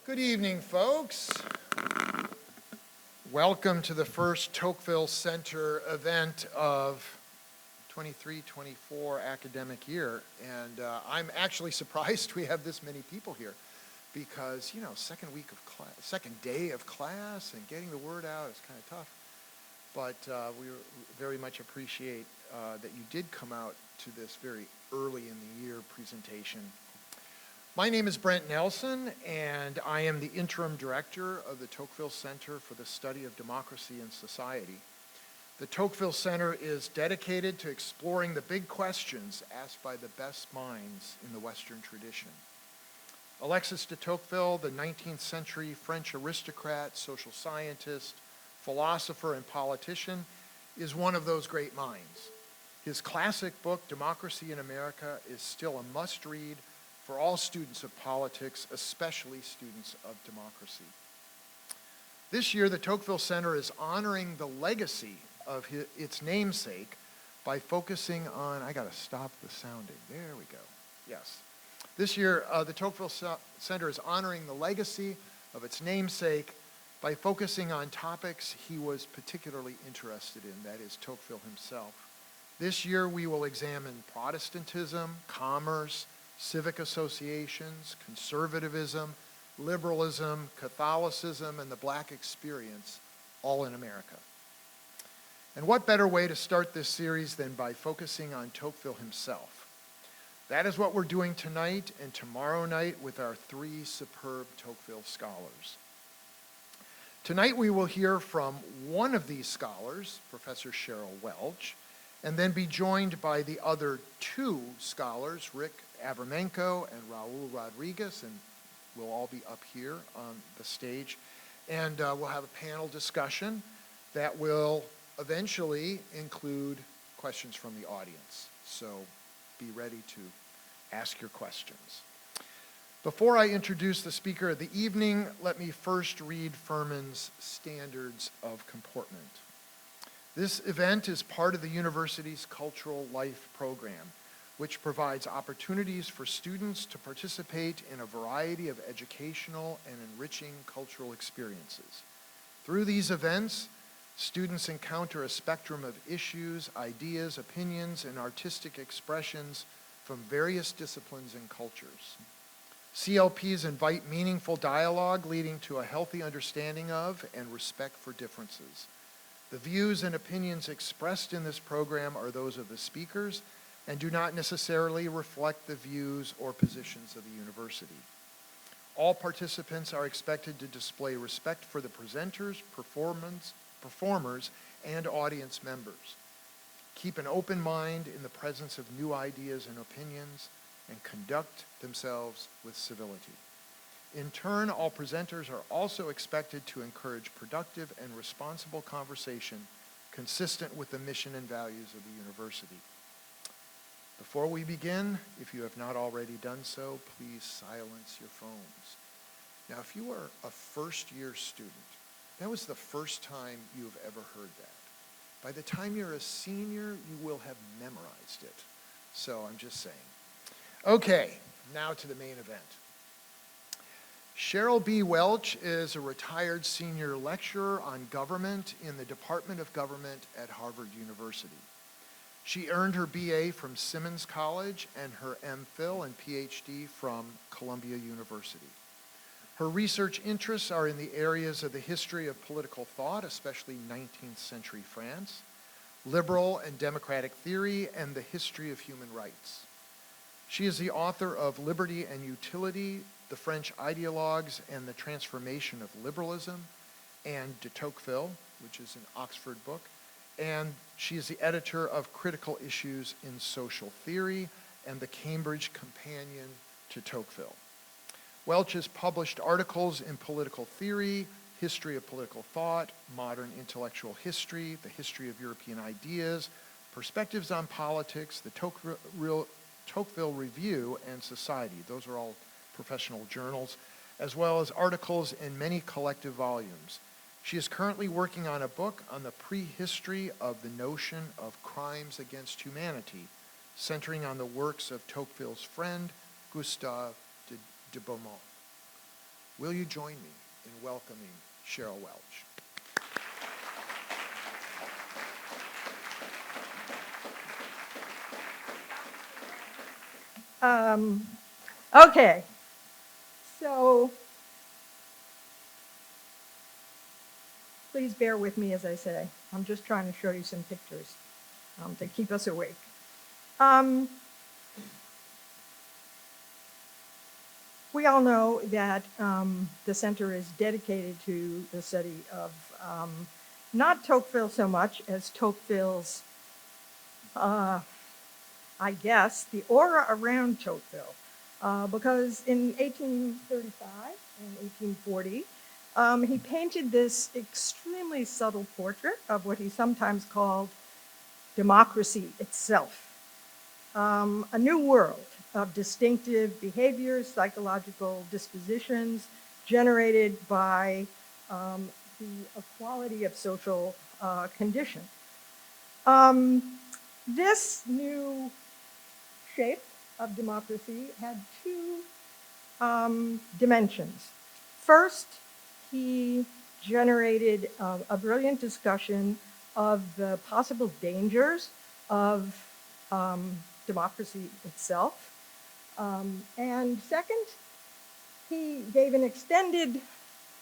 Good evening, folks. Welcome to the first Tocqueville Center event of 23-24 academic year. And I'm actually surprised we have this many people here because, you know, second day of class and getting the word out is kind of tough. But we very much appreciate that you did come out to this very early in the year presentation. My name is Brent Nelson, and I am the interim director of the Tocqueville Center for the Study of Democracy and Society. The Tocqueville Center is dedicated to exploring the big questions asked by the best minds in the Western tradition. Alexis de Tocqueville, the 19th century French aristocrat, social scientist, philosopher, and politician, is one of those great minds. His classic book, Democracy in America, is still a must-read for all students of politics, especially students of democracy. This year, the Tocqueville Center is honoring the legacy of its namesake by focusing on, I gotta stop the sounding, there we go, yes. This year, the Tocqueville Center is honoring the legacy of its namesake by focusing on topics he was particularly interested in, that is Tocqueville himself. This year, we will examine Protestantism, commerce, civic associations, conservatism, liberalism, Catholicism, and the Black experience, all in America. And what better way to start this series than by focusing on Tocqueville himself? That is what we're doing tonight and tomorrow night with our three superb Tocqueville scholars. Tonight we will hear from one of these scholars, Professor Cheryl Welch, and then be joined by the other two scholars, Rick Abramenko and Raul Rodriguez, and we'll all be up here on the stage. And we'll have a panel discussion that will eventually include questions from the audience. So be ready to ask your questions. Before I introduce the speaker of the evening, let me first read Furman's Standards of Comportment. This event is part of the university's Cultural Life program, which provides opportunities for students to participate in a variety of educational and enriching cultural experiences. Through these events, students encounter a spectrum of issues, ideas, opinions, and artistic expressions from various disciplines and cultures. CLPs invite meaningful dialogue leading to a healthy understanding of and respect for differences. The views and opinions expressed in this program are those of the speakers and do not necessarily reflect the views or positions of the university. All participants are expected to display respect for the presenters, performers, and audience members. Keep an open mind in the presence of new ideas and opinions, and conduct themselves with civility. In turn, all presenters are also expected to encourage productive and responsible conversation consistent with the mission and values of the university. Before we begin, if you have not already done so, please silence your phones. Now, if you are a first-year student, that was the first time you've ever heard that. By the time you're a senior, you will have memorized it. So I'm just saying. Okay, now to the main event. Cheryl B. Welch is a retired senior lecturer on government in the Department of Government at Harvard University. She earned her BA from Simmons College and her M.Phil and Ph.D. from Columbia University. Her research interests are in the areas of the history of political thought, especially 19th century France, liberal and democratic theory, and the history of human rights. She is the author of Liberty and Utility, the French Idéologues, and the Transformation of Liberalism, and de Tocqueville, which is an Oxford book, and she is the editor of Critical Issues in Social Theory and the Cambridge Companion to Tocqueville. Welch has published articles in political theory, history of political thought, modern intellectual history, the history of European ideas, perspectives on politics, the Tocqueville Review, and Society. Those are all professional journals, as well as articles in many collective volumes. She is currently working on a book on the prehistory of the notion of crimes against humanity, centering on the works of Tocqueville's friend, Gustave de Beaumont. Will you join me in welcoming Cheryl Welch? Okay, so please bear with me as I say. I'm just trying to show you some pictures to keep us awake. We all know that the center is dedicated to the study of not Tocqueville so much as Tocqueville's, I guess, the aura around Tocqueville. Because in 1835 and 1840, he painted this extremely subtle portrait of what he sometimes called democracy itself. A new world of distinctive behaviors, psychological dispositions generated by the equality of social condition. This new shape of democracy had two dimensions. First, he generated a brilliant discussion of the possible dangers of democracy itself. And second, he gave an extended,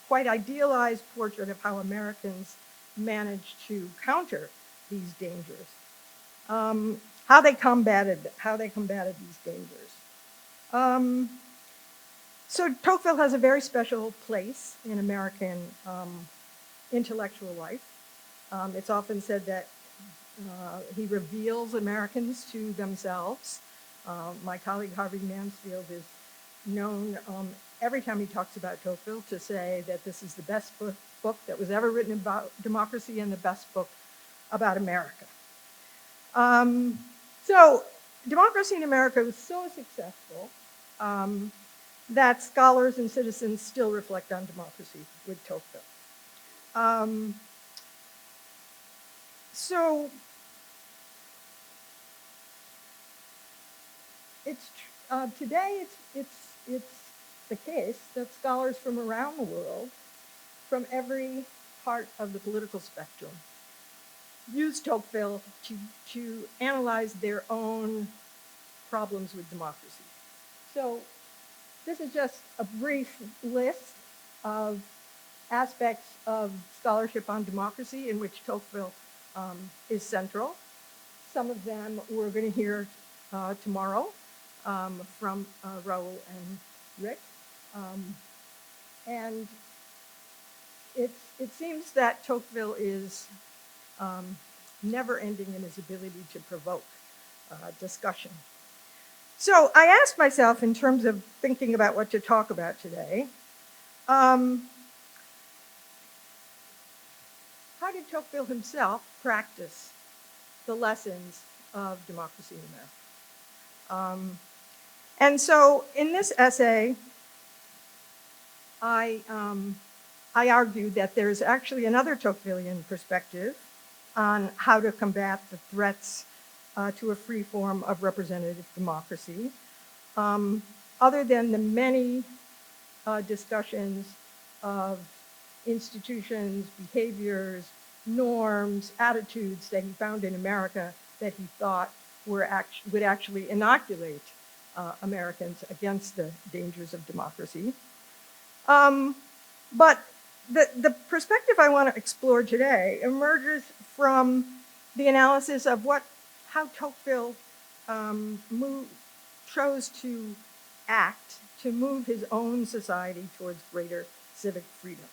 quite idealized portrait of how Americans managed to counter these dangers, how they combated these dangers. So Tocqueville has a very special place in American intellectual life. It's often said that he reveals Americans to themselves. My colleague Harvey Mansfield is known every time he talks about Tocqueville to say that this is the best book that was ever written about democracy and the best book about America. So democracy in America was so successful that scholars and citizens still reflect on democracy with Tocqueville. So today it's the case that scholars from around the world, from every part of the political spectrum, use Tocqueville to analyze their own problems with democracy. So this is just a brief list of aspects of scholarship on democracy in which Tocqueville is central. Some of them we're going to hear tomorrow from Raoul and Rick. And it seems that Tocqueville is never ending in his ability to provoke discussion. So I asked myself, in terms of thinking about what to talk about today, how did Tocqueville himself practice the lessons of democracy in America? And so in this essay, I argued that there's actually another Tocquevillian perspective on how to combat the threats to a free form of representative democracy, other than the many discussions of institutions, behaviors, norms, attitudes that he found in America that he thought would actually inoculate Americans against the dangers of democracy. But the perspective I want to explore today emerges from the analysis of how Tocqueville chose to act to move his own society towards greater civic freedom.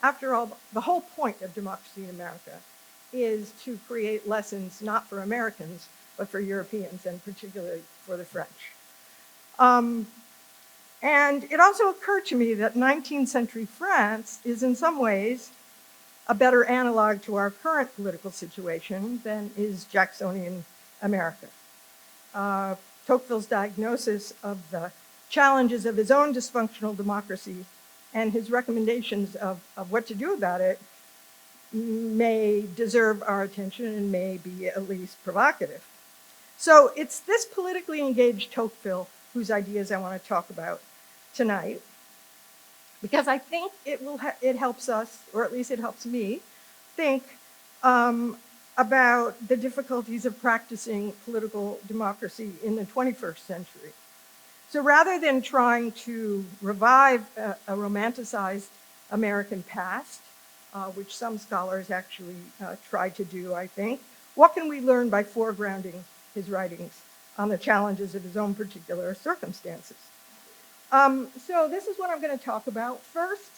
After all, the whole point of democracy in America is to create lessons not for Americans, but for Europeans, and particularly for the French. And it also occurred to me that 19th century France is in some ways a better analog to our current political situation than is Jacksonian America. Tocqueville's diagnosis of the challenges of his own dysfunctional democracy and his recommendations of what to do about it may deserve our attention and may be at least provocative. So it's this politically engaged Tocqueville whose ideas I want to talk about tonight. because I think it helps us, or at least it helps me, think about the difficulties of practicing political democracy in the 21st century. So rather than trying to revive a romanticized American past, which some scholars actually try to do, I think, what can we learn by foregrounding his writings on the challenges of his own particular circumstances? So this is what I'm going to talk about. First,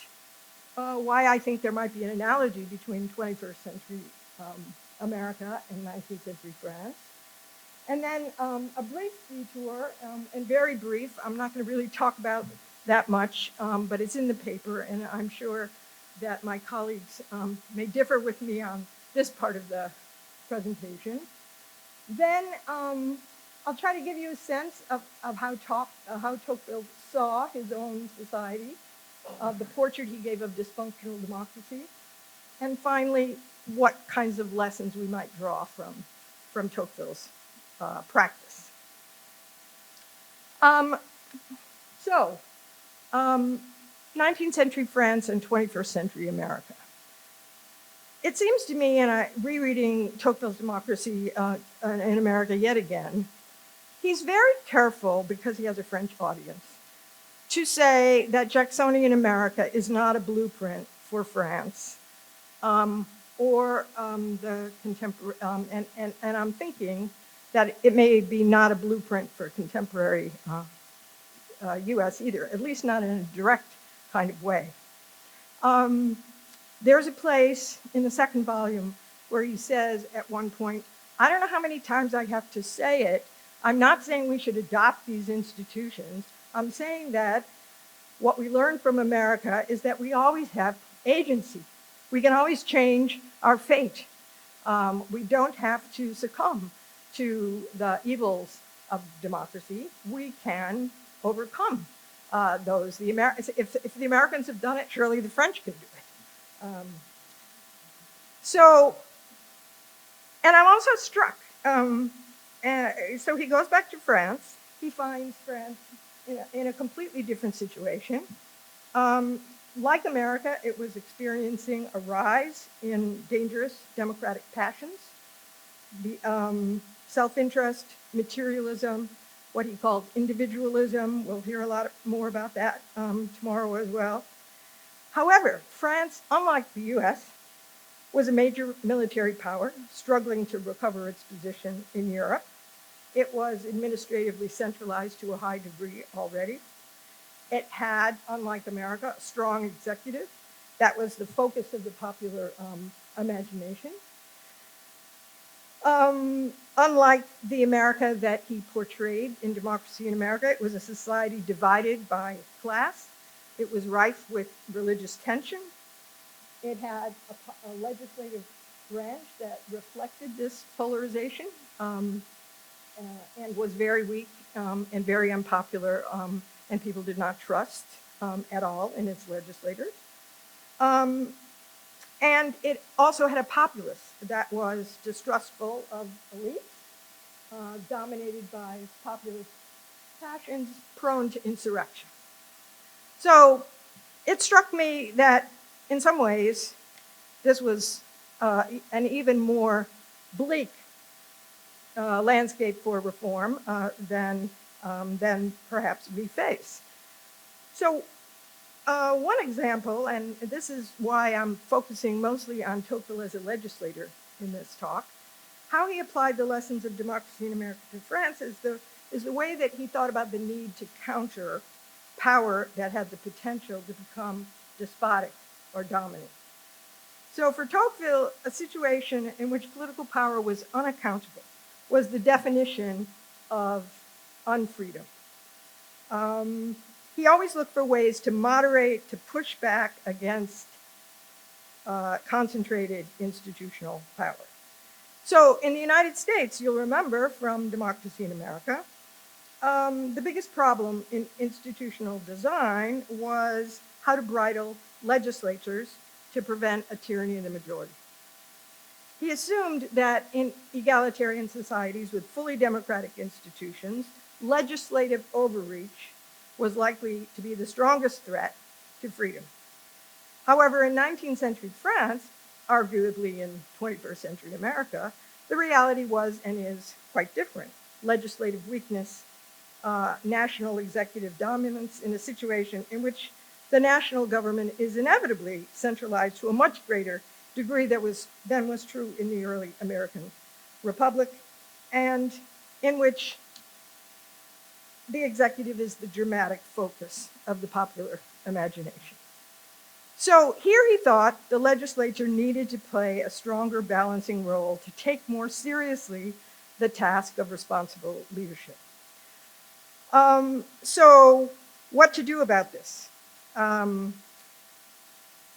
why I think there might be an analogy between 21st century America and 19th century France. And then a brief detour, and very brief. I'm not going to really talk about that much, but it's in the paper, and I'm sure that my colleagues may differ with me on this part of the presentation. Then I'll try to give you a sense of how Tocqueville saw his own society, the portrait he gave of dysfunctional democracy, and finally, what kinds of lessons we might draw from Tocqueville's practice. 19th century France and 21st century America. It seems to me, and rereading Tocqueville's Democracy in America yet again, he's very careful, because he has a French audience, to say that Jacksonian America is not a blueprint for France or the contemporary, and I'm thinking that it may be not a blueprint for contemporary US either, at least not in a direct kind of way. There's a place in the second volume where he says at one point, I don't know how many times I have to say it, I'm not saying we should adopt these institutions. I'm saying that what we learn from America is that we always have agency. We can always change our fate. We don't have to succumb to the evils of democracy. We can overcome those. If the Americans have done it, surely the French can do it. And I'm also struck. So he goes back to France. He finds France in a completely different situation. Like America, it was experiencing a rise in dangerous democratic passions, the self-interest, materialism, what he called individualism. We'll hear a lot more about that tomorrow as well. However, France, unlike the US, was a major military power, struggling to recover its position in Europe. It was administratively centralized to a high degree already. It had, unlike America, a strong executive. That was the focus of the popular imagination. Unlike the America that he portrayed in Democracy in America, it was a society divided by class. It was rife with religious tension. It had a legislative branch that reflected this polarization and was very weak and very unpopular, and people did not trust at all in its legislators. And it also had a populace that was distrustful of elites, dominated by populist passions, prone to insurrection. So it struck me that in some ways this was an even more bleak landscape for reform than perhaps we face. So one example, and this is why I'm focusing mostly on Tocqueville as a legislator in this talk, how he applied the lessons of Democracy in America to France is the way that he thought about the need to counter power that had the potential to become despotic or dominant. So for Tocqueville, a situation in which political power was unaccountable was the definition of unfreedom. He always looked for ways to moderate, to push back against concentrated institutional power. So in the United States, you'll remember from Democracy in America, the biggest problem in institutional design was how to bridle legislatures to prevent a tyranny of the majority. He assumed that in egalitarian societies with fully democratic institutions, legislative overreach was likely to be the strongest threat to freedom. However, in 19th century France, arguably in 21st century America, the reality was and is quite different. Legislative weakness, national executive dominance in a situation in which the national government is inevitably centralized to a much greater degree than was true in the early American Republic, and in which the executive is the dramatic focus of the popular imagination. So here he thought the legislature needed to play a stronger balancing role to take more seriously the task of responsible leadership. So what to do about this?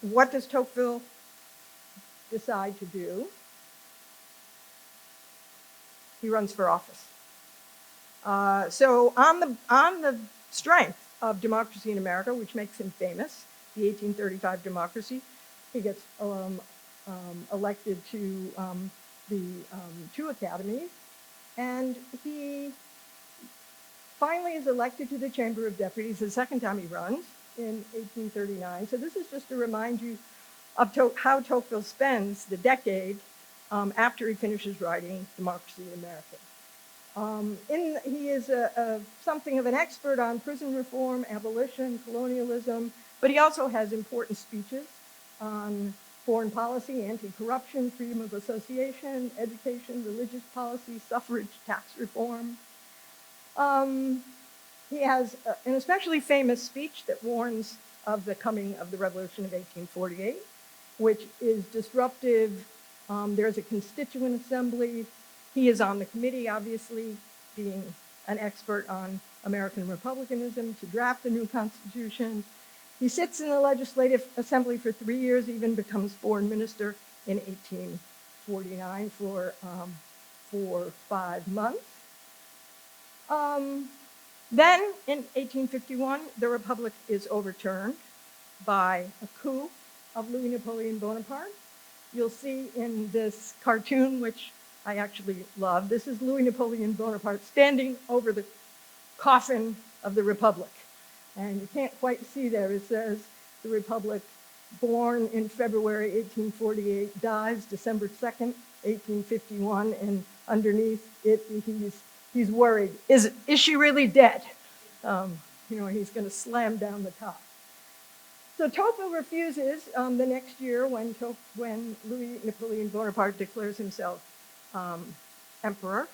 What does Tocqueville decide to do? He runs for office. So on the strength of Democracy in America, which makes him famous, the 1835 democracy, he gets elected to the two academies, and he finally is elected to the Chamber of Deputies the second time he runs in 1839. So this is just to remind you of how Tocqueville spends the decade after he finishes writing Democracy in America. He is something of an expert on prison reform, abolition, colonialism, but he also has important speeches on foreign policy, anti-corruption, freedom of association, education, religious policy, suffrage, tax reform. He has an especially famous speech that warns of the coming of the Revolution of 1848, which is disruptive. There's a constituent assembly. He is on the committee, obviously, being an expert on American republicanism, to draft the new Constitution. He sits in the Legislative Assembly for 3 years, even becomes foreign minister in 1849 for 5 months. Then, in 1851, the Republic is overturned by a coup of Louis Napoleon Bonaparte. You'll see in this cartoon, which I actually love, this is Louis Napoleon Bonaparte standing over the coffin of the Republic. And you can't quite see there, it says the Republic, born in February 1848, dies December 2nd, 1851, and underneath it, he's worried. Is she really dead? He's going to slam down the top. So Tocqueville refuses the next year when Louis Napoleon Bonaparte declares himself emperor.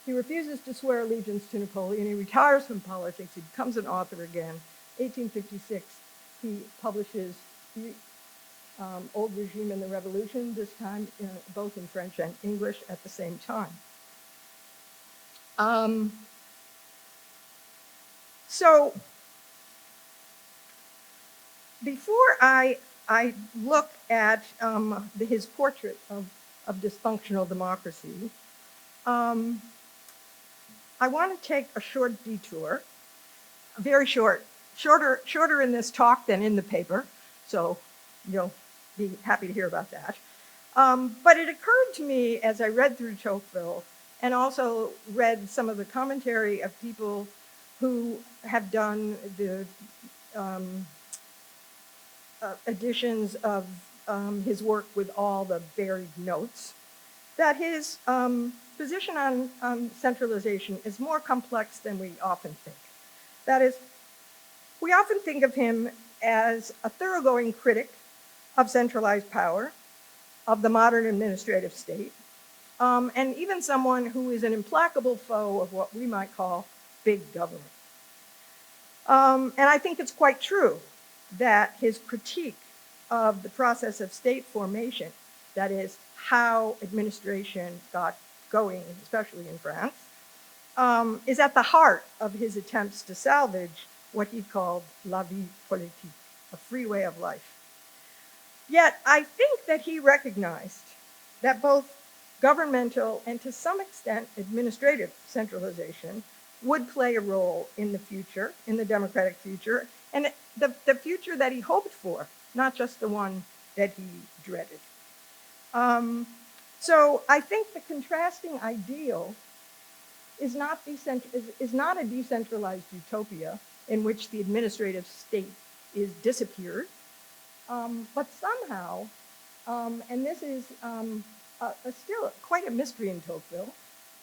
He refuses to swear allegiance to Napoleon. He retires from politics. He becomes an author again. 1856, he publishes The Old Regime and the Revolution, this time both in French and English at the same time. So before I look at his portrait of dysfunctional democracy, I want to take a short detour, very shorter in this talk than in the paper, so you'll be happy to hear about that. But it occurred to me as I read through Tocqueville and also read some of the commentary of people who have done the editions of his work with all the buried notes, that his position on centralization is more complex than we often think. That is, we often think of him as a thoroughgoing critic of centralized power, of the modern administrative state, and even someone who is an implacable foe of what we might call big government. And I think it's quite true that his critique of the process of state formation, that is, how administration got going, especially in France, is at the heart of his attempts to salvage what he called la vie politique, a free way of life. Yet I think that he recognized that both governmental and to some extent administrative centralization would play a role in the future, in the democratic future, and the future that he hoped for, not just the one that he dreaded. So I think the contrasting ideal is not a decentralized utopia in which the administrative state is disappeared. But somehow, and this is still quite a mystery in Tocqueville,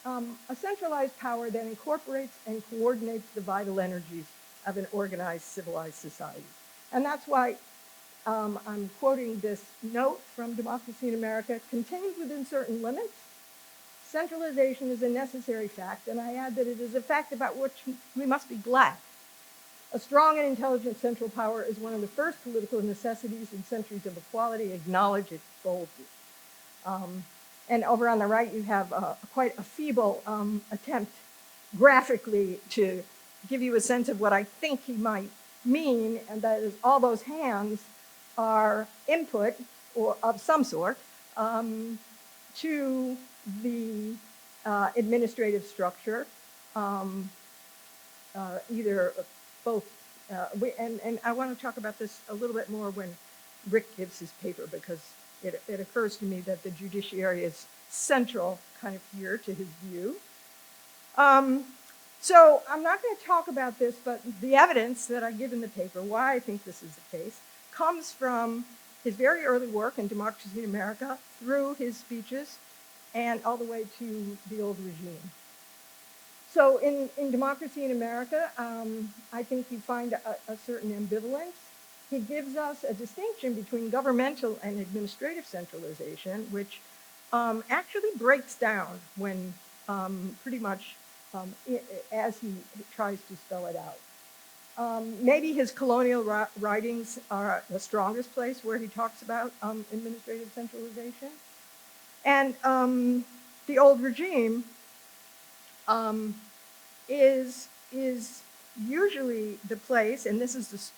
a centralized power that incorporates and coordinates the vital energies of an organized, civilized society. And that's why I'm quoting this note from Democracy in America: contained within certain limits, centralization is a necessary fact, and I add that it is a fact about which we must be glad. A strong and intelligent central power is one of the first political necessities in centuries of equality. Acknowledge it boldly. And over on the right, you have quite a feeble attempt graphically to give you a sense of what I think he might mean, and that is all those hands are input or of some sort to the administrative structure, either both, and I want to talk about this a little bit more when Rick gives his paper, because it occurs to me that the judiciary is central kind of here to his view. So I'm not going to talk about this, but the evidence that I give in the paper, why I think this is the case, comes from his very early work in Democracy in America, through his speeches, and all the way to the old regime. So in Democracy in America, I think you find a certain ambivalence. He gives us a distinction between governmental and administrative centralization, which actually breaks down when pretty much as he tries to spell it out. Maybe his colonial writings are the strongest place where he talks about administrative centralization. And the old regime is usually the place, and this is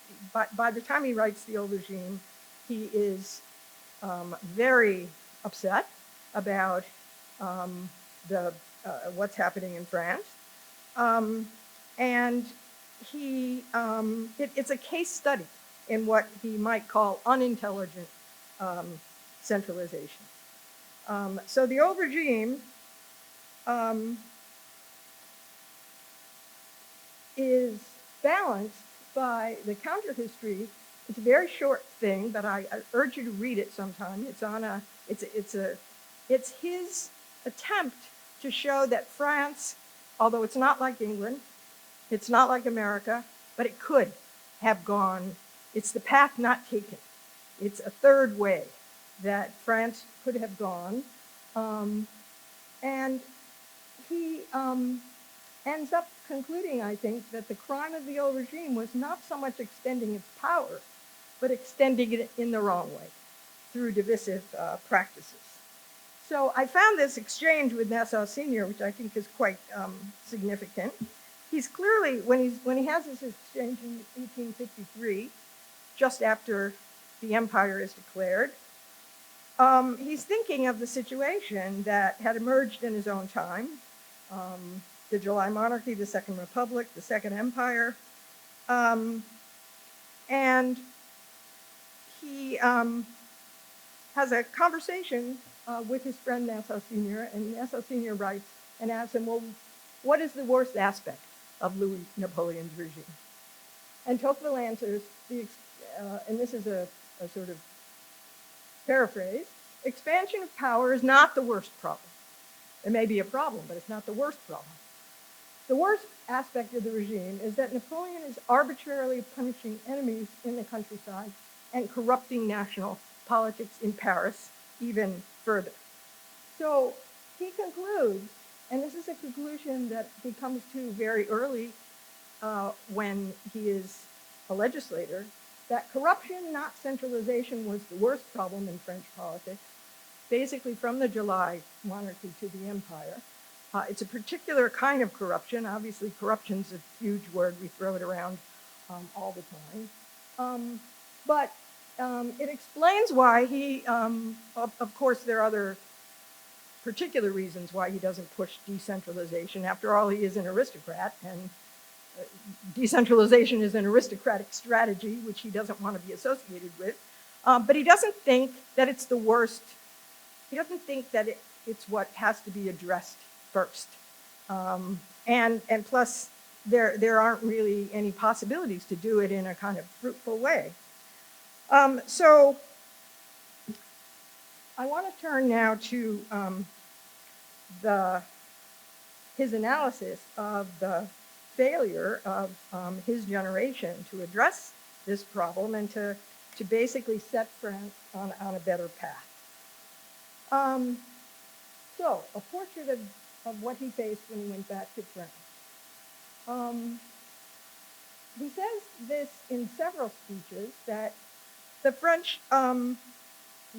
by the time he writes the old regime, he is very upset about what's happening in France, and it's a case study in what he might call unintelligent centralization. So the old regime is balanced by the counter history. It's a very short thing, but I urge you to read it sometime. It's his attempt to show that France, although it's not like England, it's not like America, but it could have gone. It's the path not taken. It's a third way that France could have gone. And he ends up concluding, I think, that the crime of the old regime was not so much extending its power, but extending it in the wrong way through divisive practices. So I found this exchange with Nassau Senior, which I think is quite significant. He's clearly, when he has this exchange in 1853, just after the empire is declared, he's thinking of the situation that had emerged in his own time, the July monarchy, the Second Republic, the Second Empire, and he has a conversation with his friend Nassau Senior, and Nassau Senior writes and asks him, well, what is the worst aspect of Louis Napoleon's regime? And Tocqueville answers, and this is a sort of paraphrase, expansion of power is not the worst problem. It may be a problem, but it's not the worst problem. The worst aspect of the regime is that Napoleon is arbitrarily punishing enemies in the countryside and corrupting national politics in Paris even further. So he concludes, and this is a conclusion that he comes to very early when he is a legislator, that corruption, not centralization, was the worst problem in French politics, basically from the July monarchy to the empire. It's a particular kind of corruption. Obviously, corruption's a huge word. We throw it around all the time. But it explains why he, of course, there are other particular reasons why he doesn't push decentralization. After all, he is an aristocrat, and decentralization is an aristocratic strategy, which he doesn't want to be associated with. But he doesn't think that it's the worst. He doesn't think that it's what has to be addressed first. And plus, there aren't really any possibilities to do it in a kind of fruitful way. So I want to turn now to his analysis of the failure of his generation to address this problem and to basically set France on a better path. So, a portrait of what he faced when he went back to France. He says this in several speeches, that the French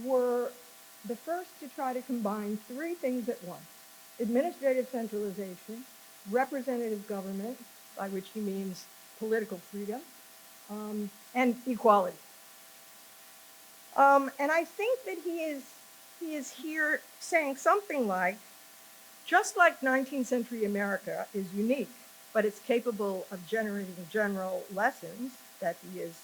were the first to try to combine three things at once: administrative centralization, representative government, by which he means political freedom, and equality. And I think that he is here saying something like, just like 19th century America is unique, but it's capable of generating general lessons that he is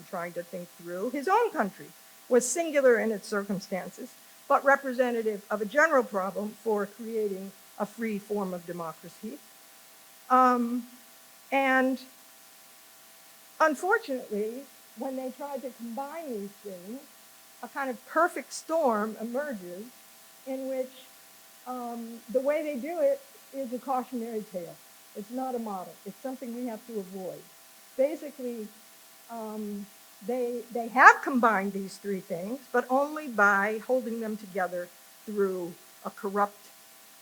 trying to think through, his own country was singular in its circumstances, but representative of a general problem for creating a free form of democracy. And unfortunately, when they tried to combine these things, a kind of perfect storm emerges in which the way they do it is a cautionary tale. It's not a model. It's something we have to avoid. Basically, they have combined these three things, but only by holding them together through a corrupt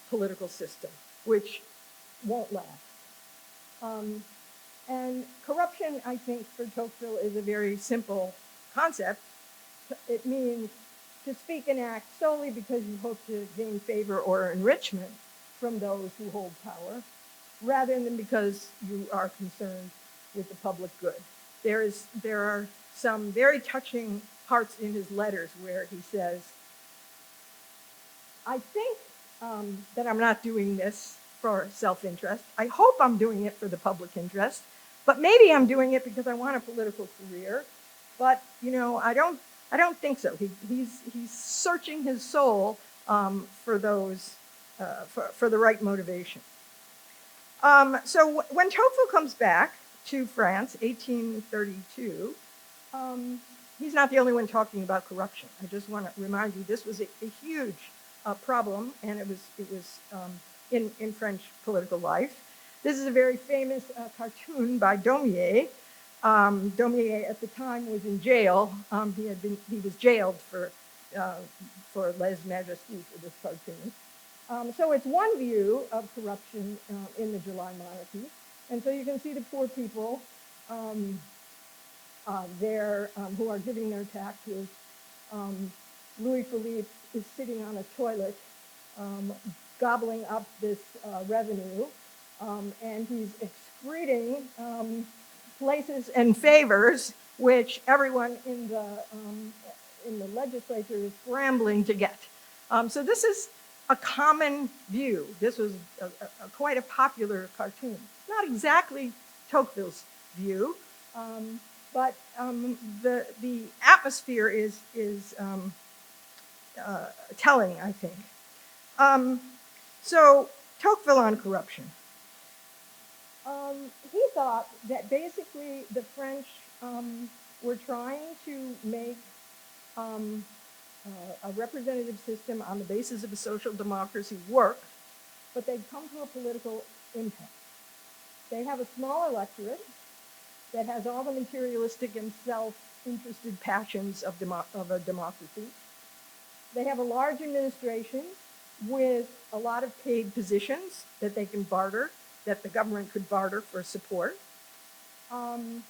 political system, which won't last. And corruption, I think, for Tocqueville is a very simple concept. It means to speak and act solely because you hope to gain favor or enrichment from those who hold power, rather than because you are concerned with the public good. There are some very touching parts in his letters where he says, I think that I'm not doing this for self-interest. I hope I'm doing it for the public interest, but maybe I'm doing it because I want a political career. But I don't think so. He's searching his soul for those for the right motivation. So when Tocqueville comes back to France, 1832, he's not the only one talking about corruption. I just want to remind you, this was a huge problem, and it was in French political life. This is a very famous cartoon by Daumier. Daumier at the time was in jail. He was jailed for lèse-majesté for this cartoon. So it's one view of corruption in the July monarchy. And so you can see the poor people there who are giving their taxes. Louis Philippe is sitting on a toilet gobbling up this revenue, and he's excreting places and favors which everyone in the legislature is scrambling to get. So this is a common view. This was quite a popular cartoon. Not exactly Tocqueville's view, but the atmosphere is telling, I think. So Tocqueville on corruption. He thought that basically the French were trying to make a representative system on the basis of a social democracy work, but they'd come to a political impasse. They have a small electorate that has all the materialistic and self-interested passions of a democracy. They have a large administration with a lot of paid positions that they can barter, that the government could barter for support. And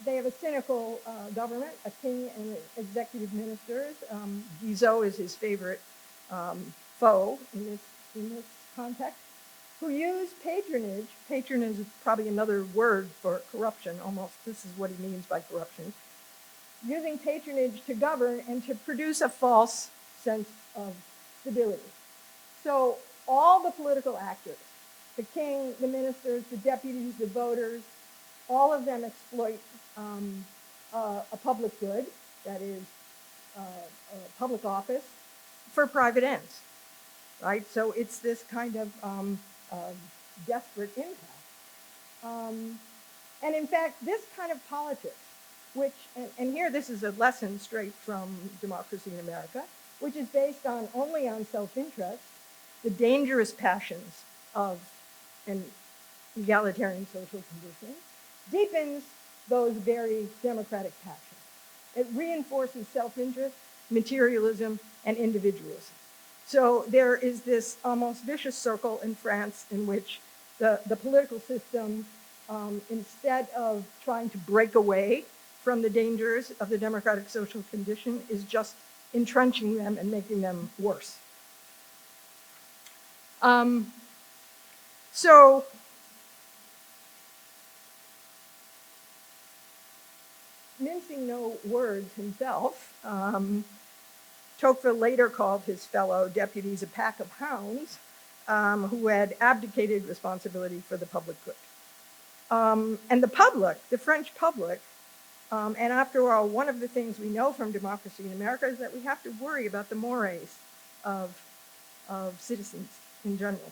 they have a cynical government, a king and executive ministers. Guizot is his favorite foe in this context, who use patronage. Patronage is probably another word for corruption, almost. This is what he means by corruption. Using patronage to govern and to produce a false sense of stability. So all the political actors, the king, the ministers, the deputies, the voters, all of them exploit a public good, that is, public office, for private ends, right? So it's this kind of desperate impasse. And in fact, this kind of politics, which, and here this is a lesson straight from Democracy in America, which is based only on self-interest, the dangerous passions of an egalitarian social condition, deepens those very democratic passions. It reinforces self-interest, materialism, and individualism. So there is this almost vicious circle in France in which the political system, instead of trying to break away from the dangers of the democratic social condition, is just entrenching them and making them worse. So mincing no words himself, Tocqueville later called his fellow deputies a pack of hounds who had abdicated responsibility for the public good. And the public, the French public, and after all, one of the things we know from Democracy in America is that we have to worry about the mores of citizens in general,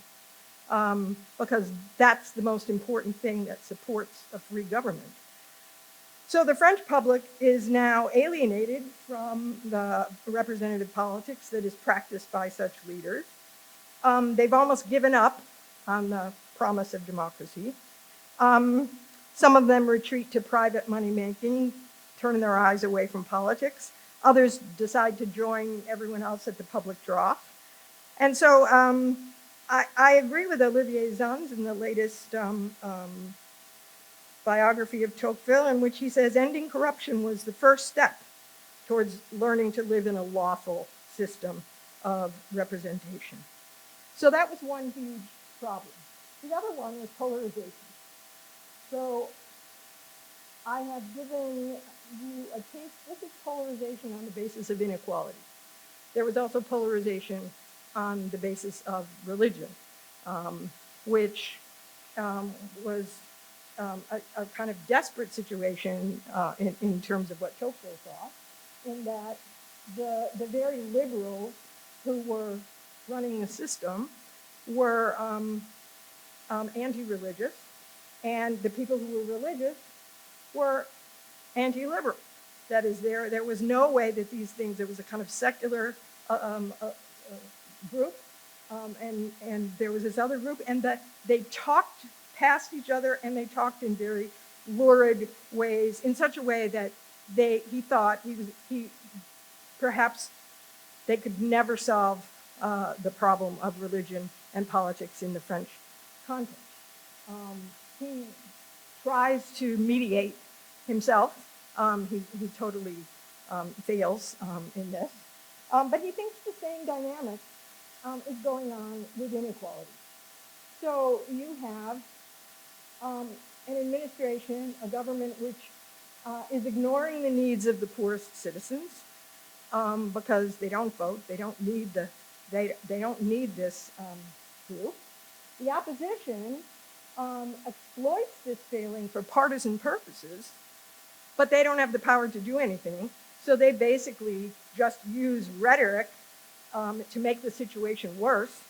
because that's the most important thing that supports a free government. So the French public is now alienated from the representative politics that is practiced by such leaders. They've almost given up on the promise of democracy. Some of them retreat to private money-making, turn their eyes away from politics. Others decide to join everyone else at the public trough. And so I agree with Olivier Zunz in the latest biography of Tocqueville, in which he says ending corruption was the first step towards learning to live in a lawful system of representation. So that was one huge problem. The other one was polarization. So I have given you a case. This is polarization on the basis of inequality. There was also polarization on the basis of religion, which was a kind of desperate situation in terms of what Tocqueville saw, in that the very liberals who were running the system were anti-religious, and the people who were religious were anti-liberal. That is, there was no way that these things, there was a kind of secular group, and there was this other group, and that they talked past each other, and they talked in very lurid ways, in such a way that he thought perhaps they could never solve the problem of religion and politics in the French context. He tries to mediate himself. He totally fails in this. But he thinks the same dynamic is going on with inequality. So you have an administration, a government which is ignoring the needs of the poorest citizens because they don't vote, they don't need this group. The opposition exploits this failing for partisan purposes, but they don't have the power to do anything. So they basically just use rhetoric to make the situation worse.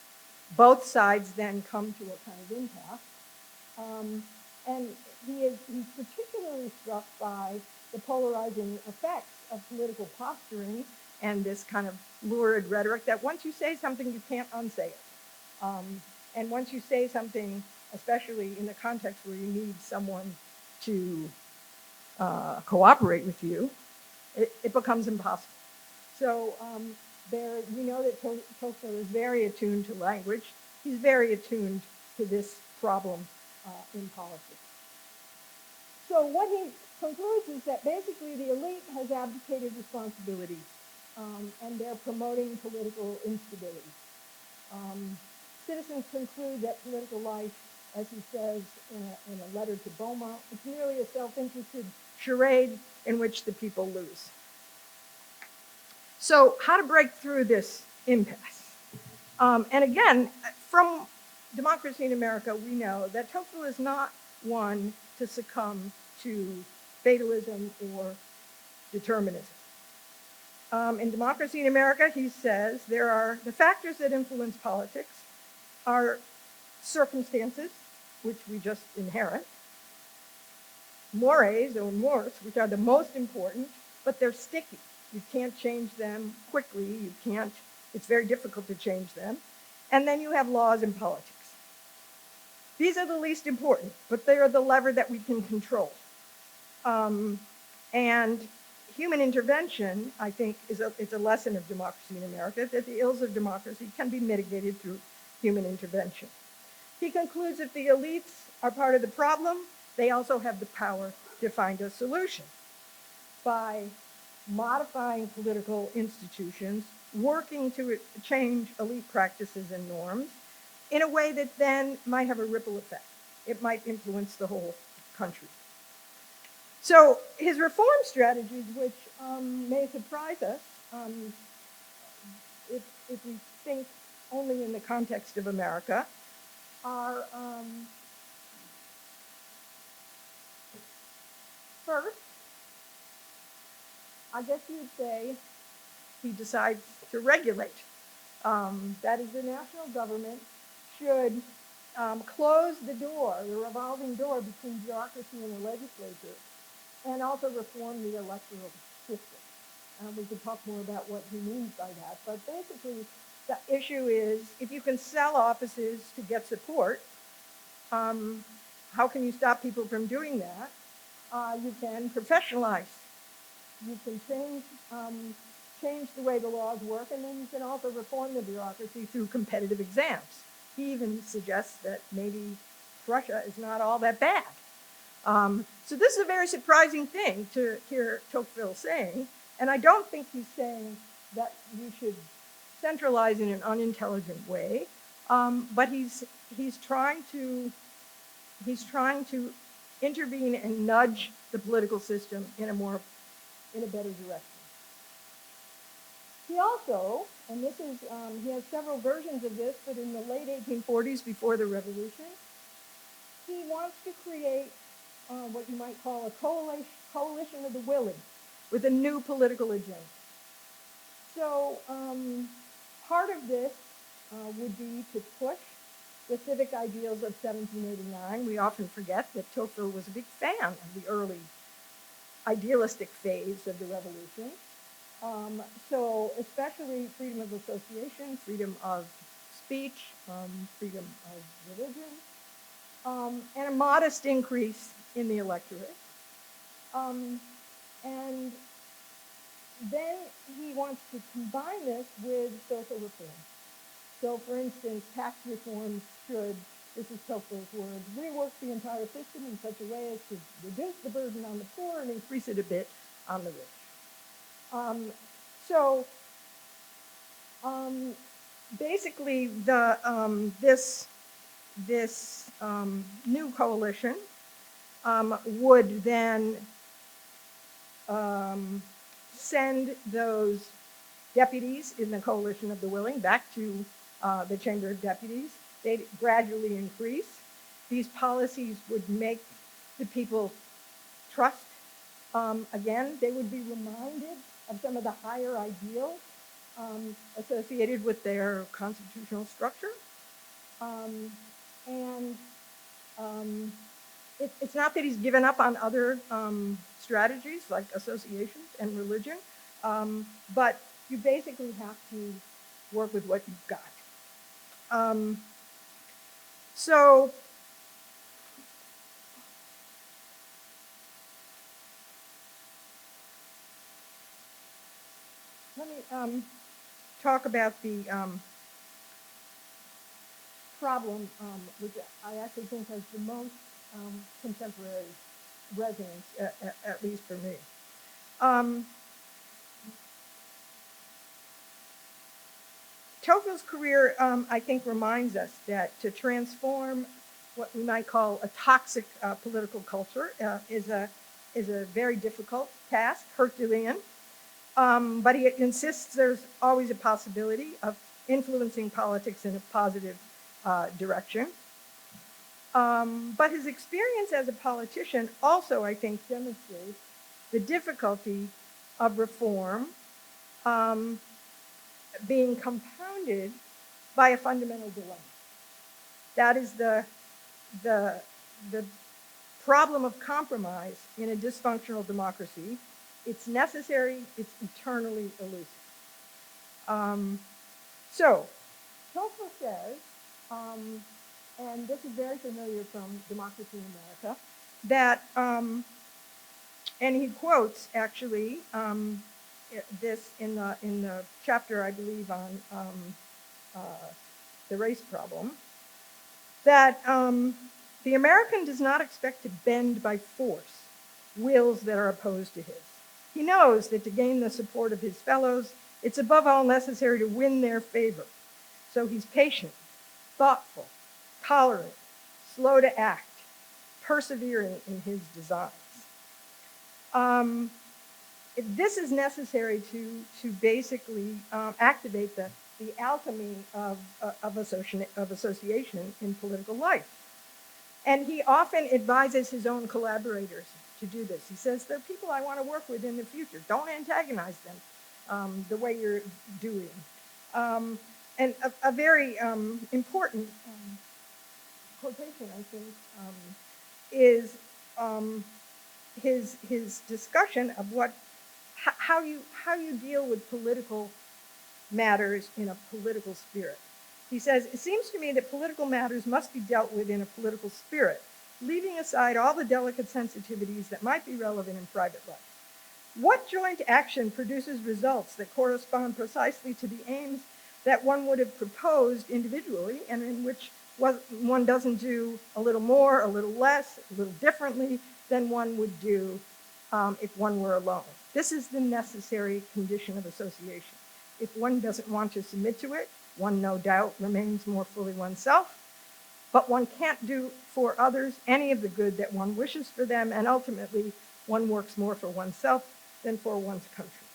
Both sides then come to a kind of impasse. And he's particularly struck by the polarizing effects of political posturing and this kind of lurid rhetoric that once you say something, you can't unsay it. And once you say something, especially in the context where you need someone to cooperate with you, it becomes impossible. So we know that Tocqueville is very attuned to language. He's very attuned to this problem in politics. So what he concludes is that basically the elite has abdicated responsibility, and they're promoting political instability. Citizens conclude that political life, as he says in a letter to Beaumont, is merely a self-interested charade in which the people lose. So how to break through this impasse? And again, from Democracy in America, we know that Tocqueville is not one to succumb to fatalism or determinism. In Democracy in America, he says, the factors that influence politics are circumstances, which we just inherit, mores or mores, which are the most important, but they're sticky. You can't change them quickly. You can't, it's very difficult to change them. And then you have laws and politics. These are the least important, but they are the lever that we can control. And human intervention, I think, is a lesson of democracy in America, that the ills of democracy can be mitigated through human intervention. He concludes that the elites are part of the problem. They also have the power to find a solution by modifying political institutions, working to change elite practices and norms in a way that then might have a ripple effect. It might influence the whole country. So his reform strategies, which may surprise us if we think only in the context of America, are first, I guess you'd say, he decides to regulate. That is, the national government should close the door, the revolving door between bureaucracy and the legislature, and also reform the electoral system. We could talk more about what he means by that, but basically the issue is if you can sell offices to get support, how can you stop people from doing that? You can professionalize. You can change the way the laws work, and then you can also reform the bureaucracy through competitive exams. He even suggests that maybe Russia is not all that bad. So this is a very surprising thing to hear Tocqueville saying, and I don't think he's saying that you should centralize in an unintelligent way, but he's trying to intervene and nudge the political system in a better direction. He also, and this is, he has several versions of this, but in the late 1840s, before the Revolution, he wants to create what you might call a coalition of the willing with a new political agenda. So part of this would be to push the civic ideals of 1789. We often forget that Tocqueville was a big fan of the early idealistic phase of the Revolution. So especially freedom of association, freedom of speech, freedom of religion, and a modest increase in the electorate. And then he wants to combine this with social reform. So for instance, tax reform should, this is Tocqueville's words, rework the entire system in such a way as to reduce the burden on the poor and increase it a bit on the rich. Basically, this new coalition would then send those deputies in the coalition of the willing back to the Chamber of Deputies. They'd gradually increase. These policies would make the people trust. Again, they would be reminded of some of the higher ideals associated with their constitutional structure. It's not that he's given up on other strategies like associations and religion, but you basically have to work with what you've got. So let me talk about the problem, which I actually think has the most contemporary resonance, at least for me. Tocqueville's career, I think, reminds us that to transform what we might call a toxic political culture is a very difficult task, Herculean. But he insists there's always a possibility of influencing politics in a positive direction. But his experience as a politician also, I think, demonstrates the difficulty of reform being compounded by a fundamental dilemma. That is the the problem of compromise in a dysfunctional democracy. It's necessary, it's eternally elusive. So, Tocqueville says, and this is very familiar from Democracy in America, that, and he quotes actually this in the chapter, I believe, on the race problem, that the American does not expect to bend by force wills that are opposed to his. He knows that to gain the support of his fellows, it's above all necessary to win their favor. So he's patient, thoughtful, tolerant, slow to act, persevering in his designs. This is necessary to basically activate the alchemy of association in political life. And he often advises his own collaborators to do this. He says, there are people I want to work with in the future. Don't antagonize them the way you're doing. And a very important quotation, I think, is his discussion of how you deal with political matters in a political spirit. He says, it seems to me that political matters must be dealt with in a political spirit, leaving aside all the delicate sensitivities that might be relevant in private life. What joint action produces results that correspond precisely to the aims that one would have proposed individually, and in which one doesn't do a little more, a little less, a little differently than one would do if one were alone? This is the necessary condition of association. If one doesn't want to submit to it, one no doubt remains more fully oneself, but one can't do for others any of the good that one wishes for them, and ultimately one works more for oneself than for one's country.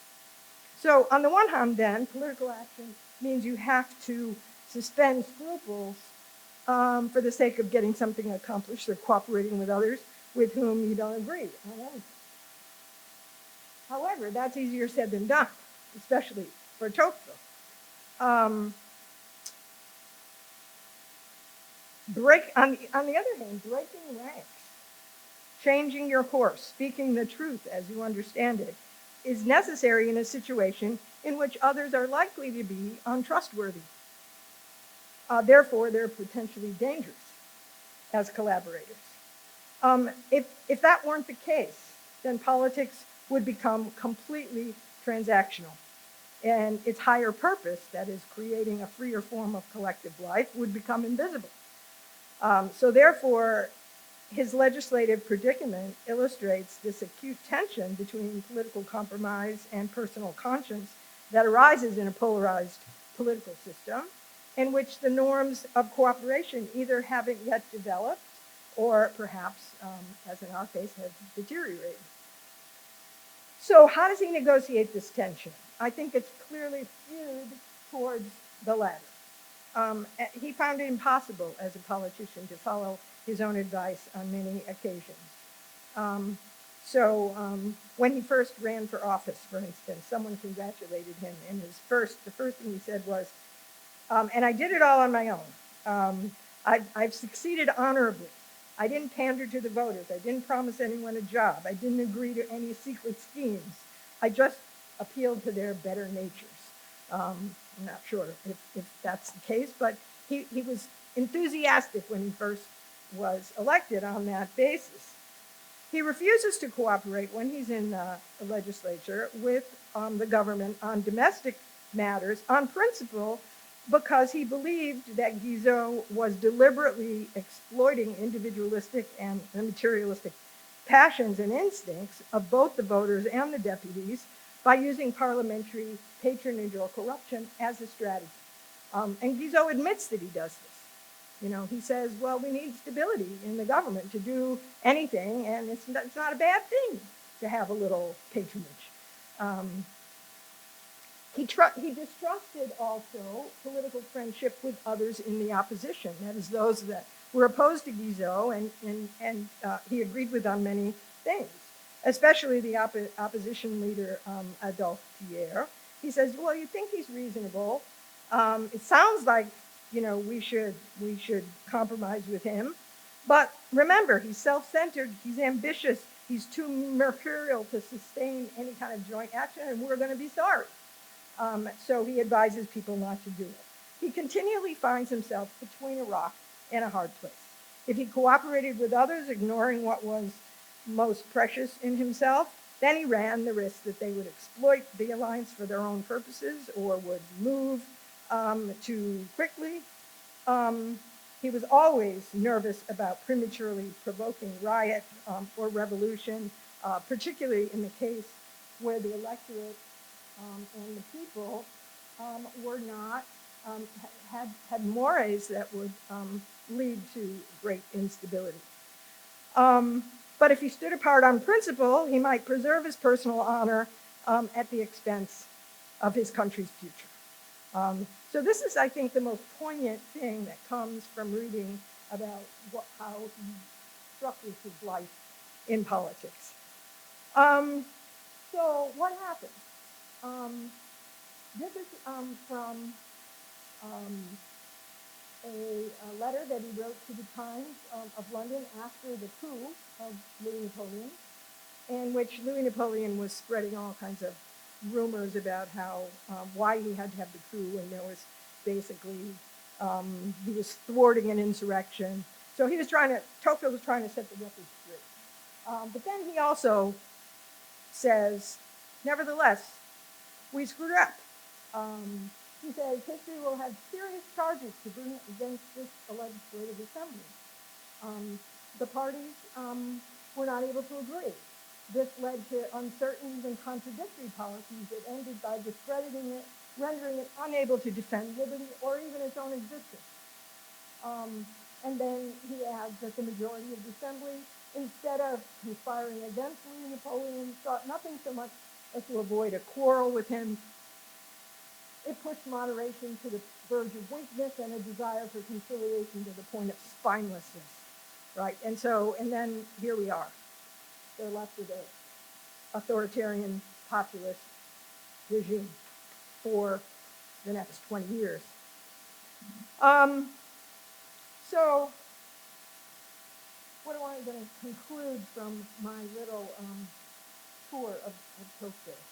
So on the one hand then, political action means you have to suspend scruples for the sake of getting something accomplished or cooperating with others with whom you don't agree on anything. However, that's easier said than done, especially for Tocqueville. On the other hand, breaking ranks, changing your course, speaking the truth as you understand it, is necessary in a situation in which others are likely to be untrustworthy. Therefore, they're potentially dangerous as collaborators. If that weren't the case, then politics would become completely transactional. And its higher purpose, that is creating a freer form of collective life, would become invisible. So therefore, his legislative predicament illustrates this acute tension between political compromise and personal conscience that arises in a polarized political system, in which the norms of cooperation either haven't yet developed or perhaps, as in our case, have deteriorated. So how does he negotiate this tension? I think it's clearly skewed towards the latter. He found it impossible as a politician to follow his own advice on many occasions. When he first ran for office, for instance, someone congratulated him, and the first thing he said was, and I did it all on my own. I've succeeded honorably. I didn't pander to the voters. I didn't promise anyone a job. I didn't agree to any secret schemes. I just appealed to their better natures. I'm not sure if that's the case, but he was enthusiastic when he first was elected on that basis. He refuses to cooperate when he's in the legislature with the government on domestic matters on principle, because he believed that Guizot was deliberately exploiting individualistic and materialistic passions and instincts of both the voters and the deputies by using parliamentary patronage or corruption as a strategy. And Guizot admits that he does this. He says, well, we need stability in the government to do anything, and it's not a bad thing to have a little patronage. He distrusted also political friendship with others in the opposition, that is, those that were opposed to Guizot, and he agreed with on many things, especially the opposition leader, Adolphe Thiers. He says, well, you think he's reasonable. It sounds like we should compromise with him, But remember, he's self-centered, he's ambitious, he's too mercurial to sustain any kind of joint action, and we're going to be sorry. So he advises people not to do it. He continually finds himself between a rock and a hard place. If he cooperated with others, ignoring what was most precious in himself, then he ran the risk that they would exploit the alliance for their own purposes or would move too quickly. He was always nervous about prematurely provoking riot or revolution, particularly in the case where the electorate and the people were not, had mores that would lead to great instability. But if he stood apart on principle, he might preserve his personal honor at the expense of his country's future. So this is, I think, the most poignant thing that comes from reading about how he structures his life in politics. So what happened? This is from a letter that he wrote to the Times of London after the coup of Louis Napoleon, in which Louis Napoleon was spreading all kinds of rumors about how why he had to have the coup, and there was basically he was thwarting an insurrection. So he was Tocqueville was trying to set the record straight. But then he also says, nevertheless, we screwed up. He says history will have serious charges to bring against this legislative assembly. The parties were not able to agree. This led to uncertain, even contradictory policies that ended by discrediting it, rendering it unable to defend liberty or even its own existence. And then he adds that the majority of the assembly, instead of conspiring against Louis Napoleon, sought nothing so much as to avoid a quarrel with him. It pushed moderation to the verge of weakness and a desire for conciliation to the point of spinelessness, right? And then here we are. They're left with an authoritarian populist regime for the next 20 years. So what am I going to conclude from my little tour of Tocqueville?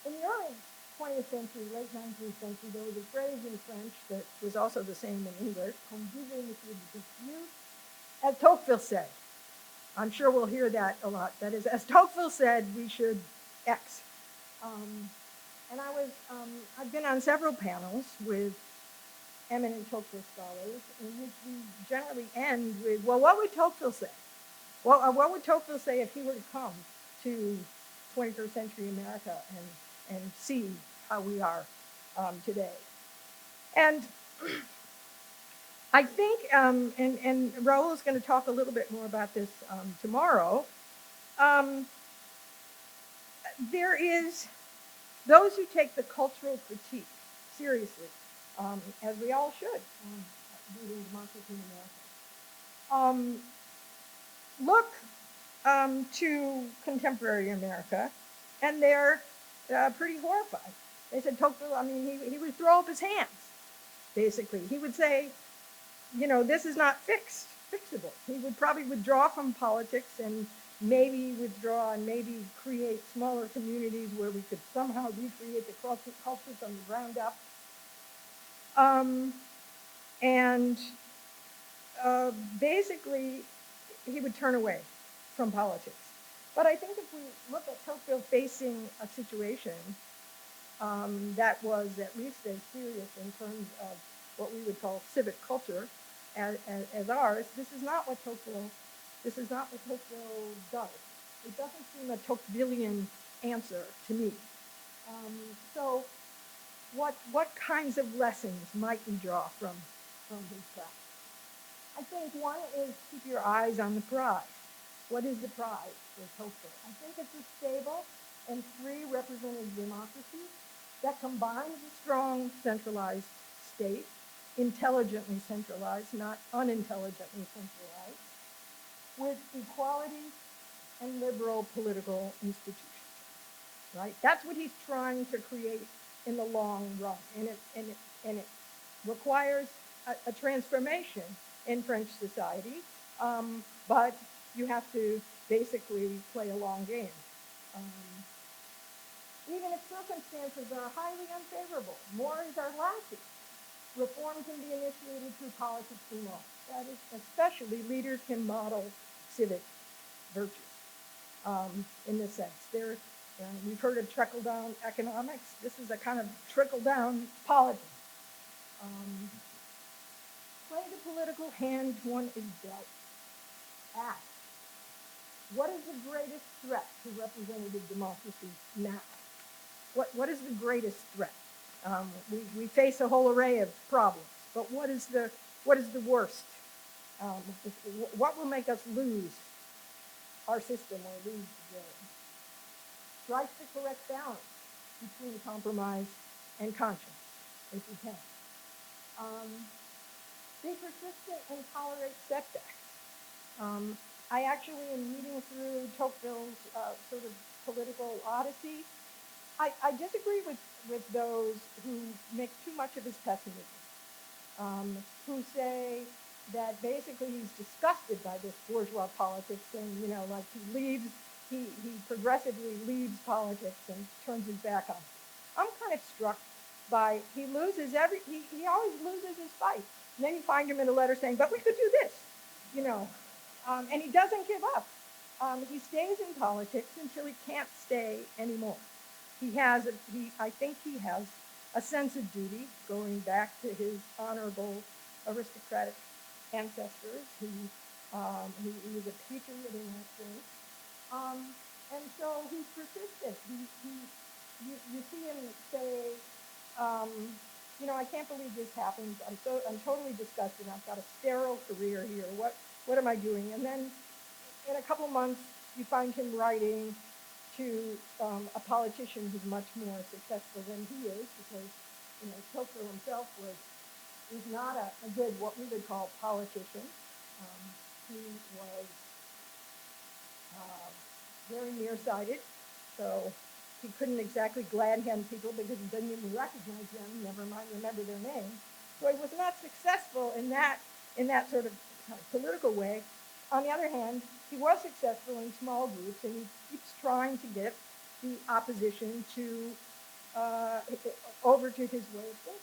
In the early 20th century, late 19th century, there was a phrase in French that was also the same in English, as Tocqueville said. I'm sure we'll hear that a lot. That is, as Tocqueville said, we should X. And I've been on several panels with eminent Tocqueville scholars in which we generally end with, well, what would Tocqueville say? Well, what would Tocqueville say if he were to come to 21st century America and see how we are today? And I think, and Raul is going to talk a little bit more about this tomorrow, there is those who take the cultural critique seriously, as we all should, reading Democracy in America. Look to contemporary America, and they're pretty horrified. They said Tocqueville, he would throw up his hands, basically. He would say, this is not fixable. He would probably withdraw from politics and maybe withdraw and maybe create smaller communities where we could somehow recreate the culture from the ground up. Basically, he would turn away from politics. But I think if we look at Tocqueville facing a situation that was at least as serious in terms of what we would call civic culture as ours, this is not what Tocqueville does. It doesn't seem a Tocquevillian answer to me. So what kinds of lessons might we draw from his practice? I think one is keep your eyes on the prize. What is the prize for Tocqueville? I think it's a stable and free representative democracy that combines a strong centralized state, intelligently centralized, not unintelligently centralized, with equality and liberal political institutions. Right? That's what he's trying to create in the long run, and it requires a transformation in French society, but you have to basically play a long game. Even if circumstances are highly unfavorable, mores are lacking, reform can be initiated through politics and law. That is, especially leaders can model civic virtues in this sense. We've heard of trickle-down economics. This is a kind of trickle-down politics. Play the political hand one is dealt. Ask, what is the greatest threat to representative democracy now? What is the greatest threat? We face a whole array of problems, but what is the worst? What will make us lose our system or lose the game? Strike the correct balance between compromise and conscience, if you can. Be persistent and tolerate setbacks. I actually am reading through Tocqueville's sort of political odyssey. I disagree with those who make too much of his pessimism, who say that basically he's disgusted by this bourgeois politics and, like he progressively leaves politics and turns his back on it. I'm kind of struck by, he always loses his fight. And then you find him in a letter saying, but we could do this, and he doesn't give up. He stays in politics until he can't stay anymore. I think he has a sense of duty going back to his honorable aristocratic ancestors. He was a patriot in that sense. And so he's persistent. You see him say, I can't believe this happened. I'm totally disgusted. I've got a sterile career here. What am I doing? And then in a couple months, you find him writing to a politician who's much more successful than he is, because Tocqueville himself was not a good, what we would call, politician. He was very nearsighted, so he couldn't exactly glad hand people because he didn't even recognize them, never mind remember their names. So he was not successful in that sort of political way. On the other hand, he was successful in small groups, and he keeps trying to get the opposition to over to his way of thinking.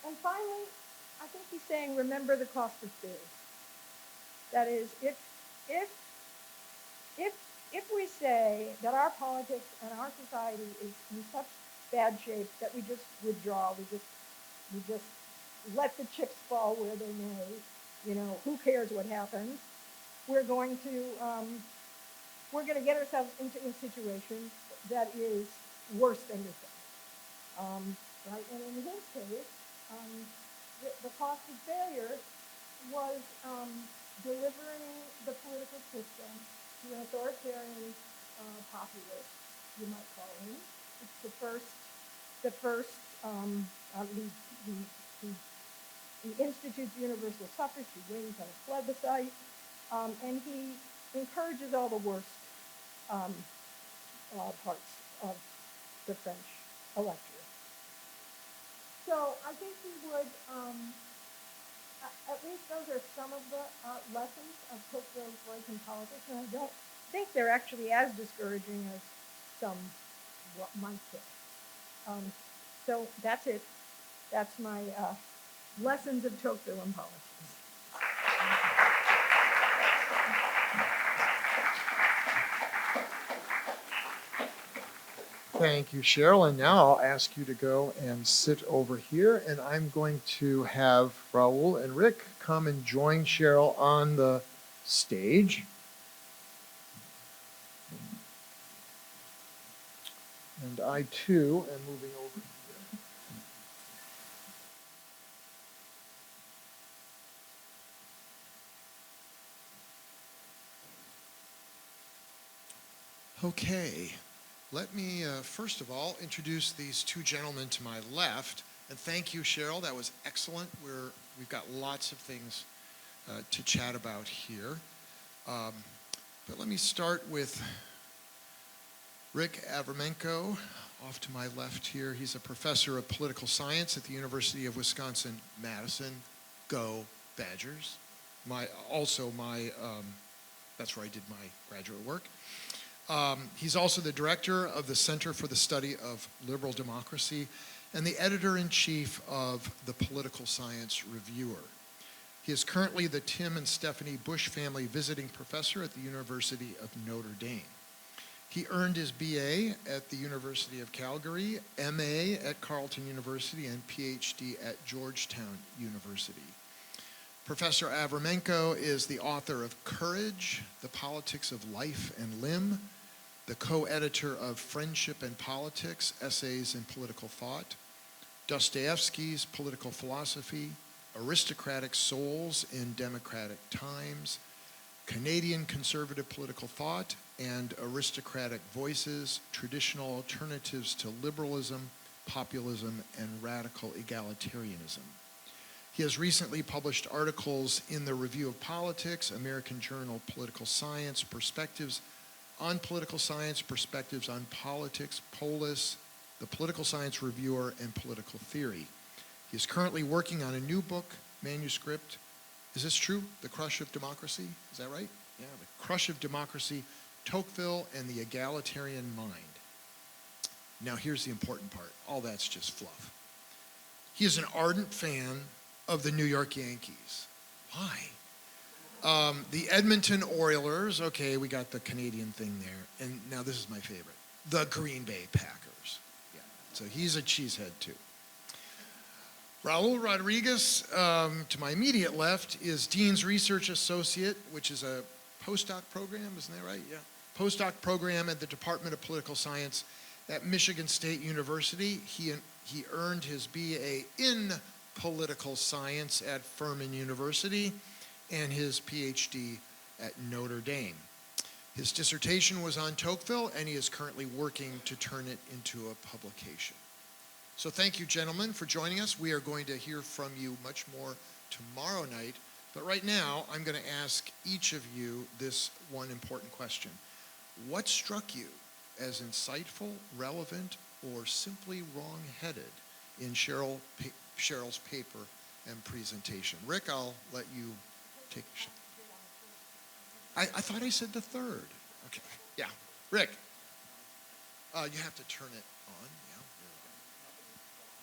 And finally, I think he's saying, remember the cost of failure. That is, if we say that our politics and our society is in such bad shape that we just withdraw, we just let the chips fall where they may, who cares what happens? We're going to get ourselves into a situation that is worse than we think. Right? And in his case, the cost of failure was delivering the political system to an authoritarian populace, you might call him. It's he institutes universal suffrage, he wins on a plebiscite, and he encourages all the worst parts of the French electorate. So I think he would, at least those are some of the lessons of Tocqueville's life in politics, and I don't think they're actually as discouraging as some might say. So that's it. That's my lessons of Tocqueville in politics. Thank you, Cheryl. And now I'll ask you to go and sit over here, and I'm going to have Raul and Rick come and join Cheryl on the stage. And I, too, am moving over here. Okay. Let me, first of all, introduce these two gentlemen to my left. And thank you, Cheryl. That was excellent. We've got lots of things to chat about here. But let me start with Rick Avermenko, off to my left here, he's a professor of political science at the University of Wisconsin-Madison. Go Badgers. That's where I did my graduate work. He's also the director of the Center for the Study of Liberal Democracy and the editor-in-chief of the Political Science Reviewer. He is currently the Tim and Stephanie Bush Family Visiting Professor at the University of Notre Dame. He earned his BA at the University of Calgary, MA at Carleton University, and Ph.D. at Georgetown University. Professor Avermenko is the author of Courage, The Politics of Life and Limb, the co-editor of Friendship and Politics, Essays in Political Thought, Dostoevsky's Political Philosophy, Aristocratic Souls in Democratic Times, Canadian Conservative Political Thought, and Aristocratic Voices, Traditional Alternatives to Liberalism, Populism, and Radical Egalitarianism. He has recently published articles in the Review of Politics, American Journal Political Science, Perspectives on Political Science, Perspectives on Politics, Polis, the Political Science Reviewer, and Political Theory. He is currently working on a new book, manuscript. Is this true? The Crush of Democracy? Is that right? Yeah, The Crush of Democracy, Tocqueville and the Egalitarian Mind. Now here's the important part. All that's just fluff. He is an ardent fan of the New York Yankees. Why? The Edmonton Oilers, okay, we got the Canadian thing there, and now this is my favorite, the Green Bay Packers. Yeah, so he's a cheesehead too. Raul Rodriguez, to my immediate left, is Dean's Research Associate, which is a postdoc program, isn't that right? Yeah. Postdoc program at the Department of Political Science at Michigan State University. He earned his BA in Political Science at Furman University and his PhD at Notre Dame. His dissertation was on Tocqueville, and he is currently working to turn it into a publication. So thank you, gentlemen, for joining us. We are going to hear from you much more tomorrow night, but right now I'm going to ask each of you this one important question. What struck you as insightful, relevant, or simply wrong-headed in Cheryl's paper and presentation? Rick, I'll let you take a shot. I thought I said the third. Okay, yeah. Rick, you have to turn it on.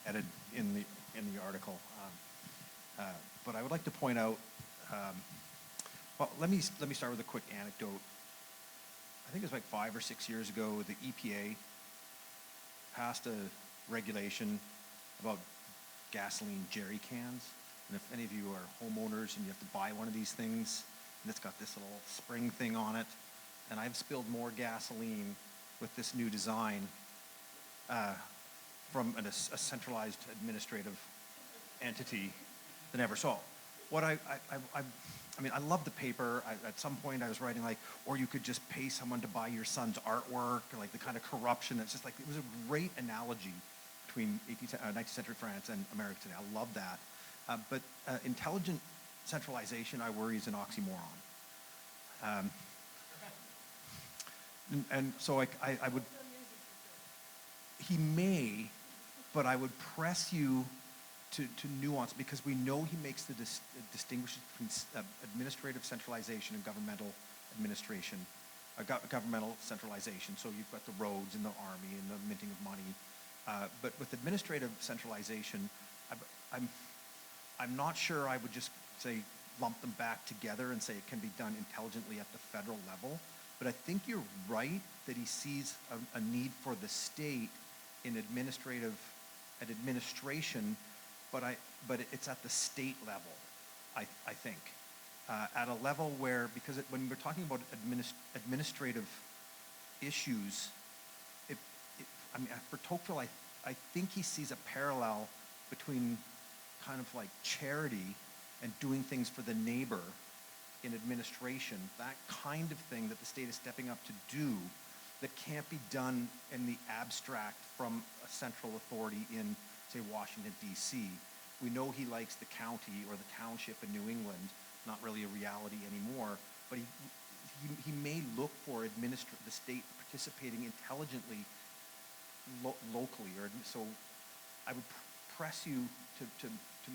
Yeah, added in the article, but I would like to point out. Well, let me start with a quick anecdote. I think it was like 5 or 6 years ago, the EPA passed a regulation about gasoline jerry cans. And if any of you are homeowners and you have to buy one of these things, and it's got this little spring thing on it, and I've spilled more gasoline with this new design from a centralized administrative entity than ever. So what I mean, I love the paper. At some point I was writing like, or you could just pay someone to buy your son's artwork, or like the kind of corruption. It's just like, it was a great analogy between 19th century France and America today. I love that. But intelligent centralization, I worry, is an oxymoron. And so I would, he may, but I would press you to nuance, because we know he makes the distinction between administrative centralization and governmental administration, governmental centralization. So you've got the roads and the army and the minting of money. But with administrative centralization, I'm not sure I would just say lump them back together and say it can be done intelligently at the federal level. But I think you're right that he sees a need for the state in administration, but it's at the state level, I think. At a level where, because when we're talking about administrative issues, I mean, for Tocqueville, I think he sees a parallel between kind of like charity and doing things for the neighbor in administration, that kind of thing that the state is stepping up to do that can't be done in the abstract from a central authority in, say, Washington, D.C. We know he likes the county or the township in New England, not really a reality anymore, but he he may look for the state participating intelligently locally, so I would press you to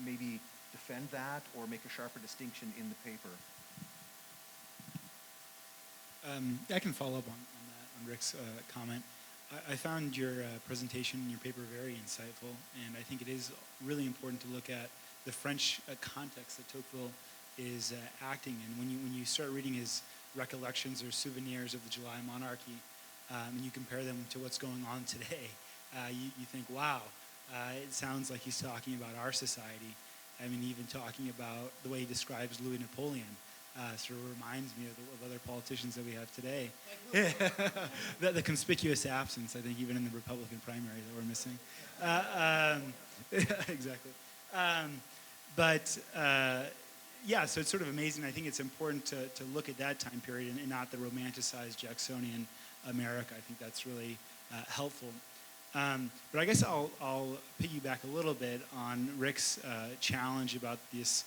maybe defend that or make a sharper distinction in the paper. I can follow up on that, on Rick's comment. I found your presentation in your paper very insightful, and I think it is really important to look at the French context that Tocqueville is acting in. When you start reading his recollections or souvenirs of the July monarchy, and you compare them to what's going on today, you think, wow, it sounds like he's talking about our society. I mean, even talking about the way he describes Louis Napoleon sort of reminds me of other politicians that we have today. The conspicuous absence, I think, even in the Republican primary that we're missing. Exactly. Yeah, so it's sort of amazing. I think it's important to look at that time period and not the romanticized Jacksonian America. I think that's really helpful. But I guess I'll piggyback a little bit on Rick's challenge about this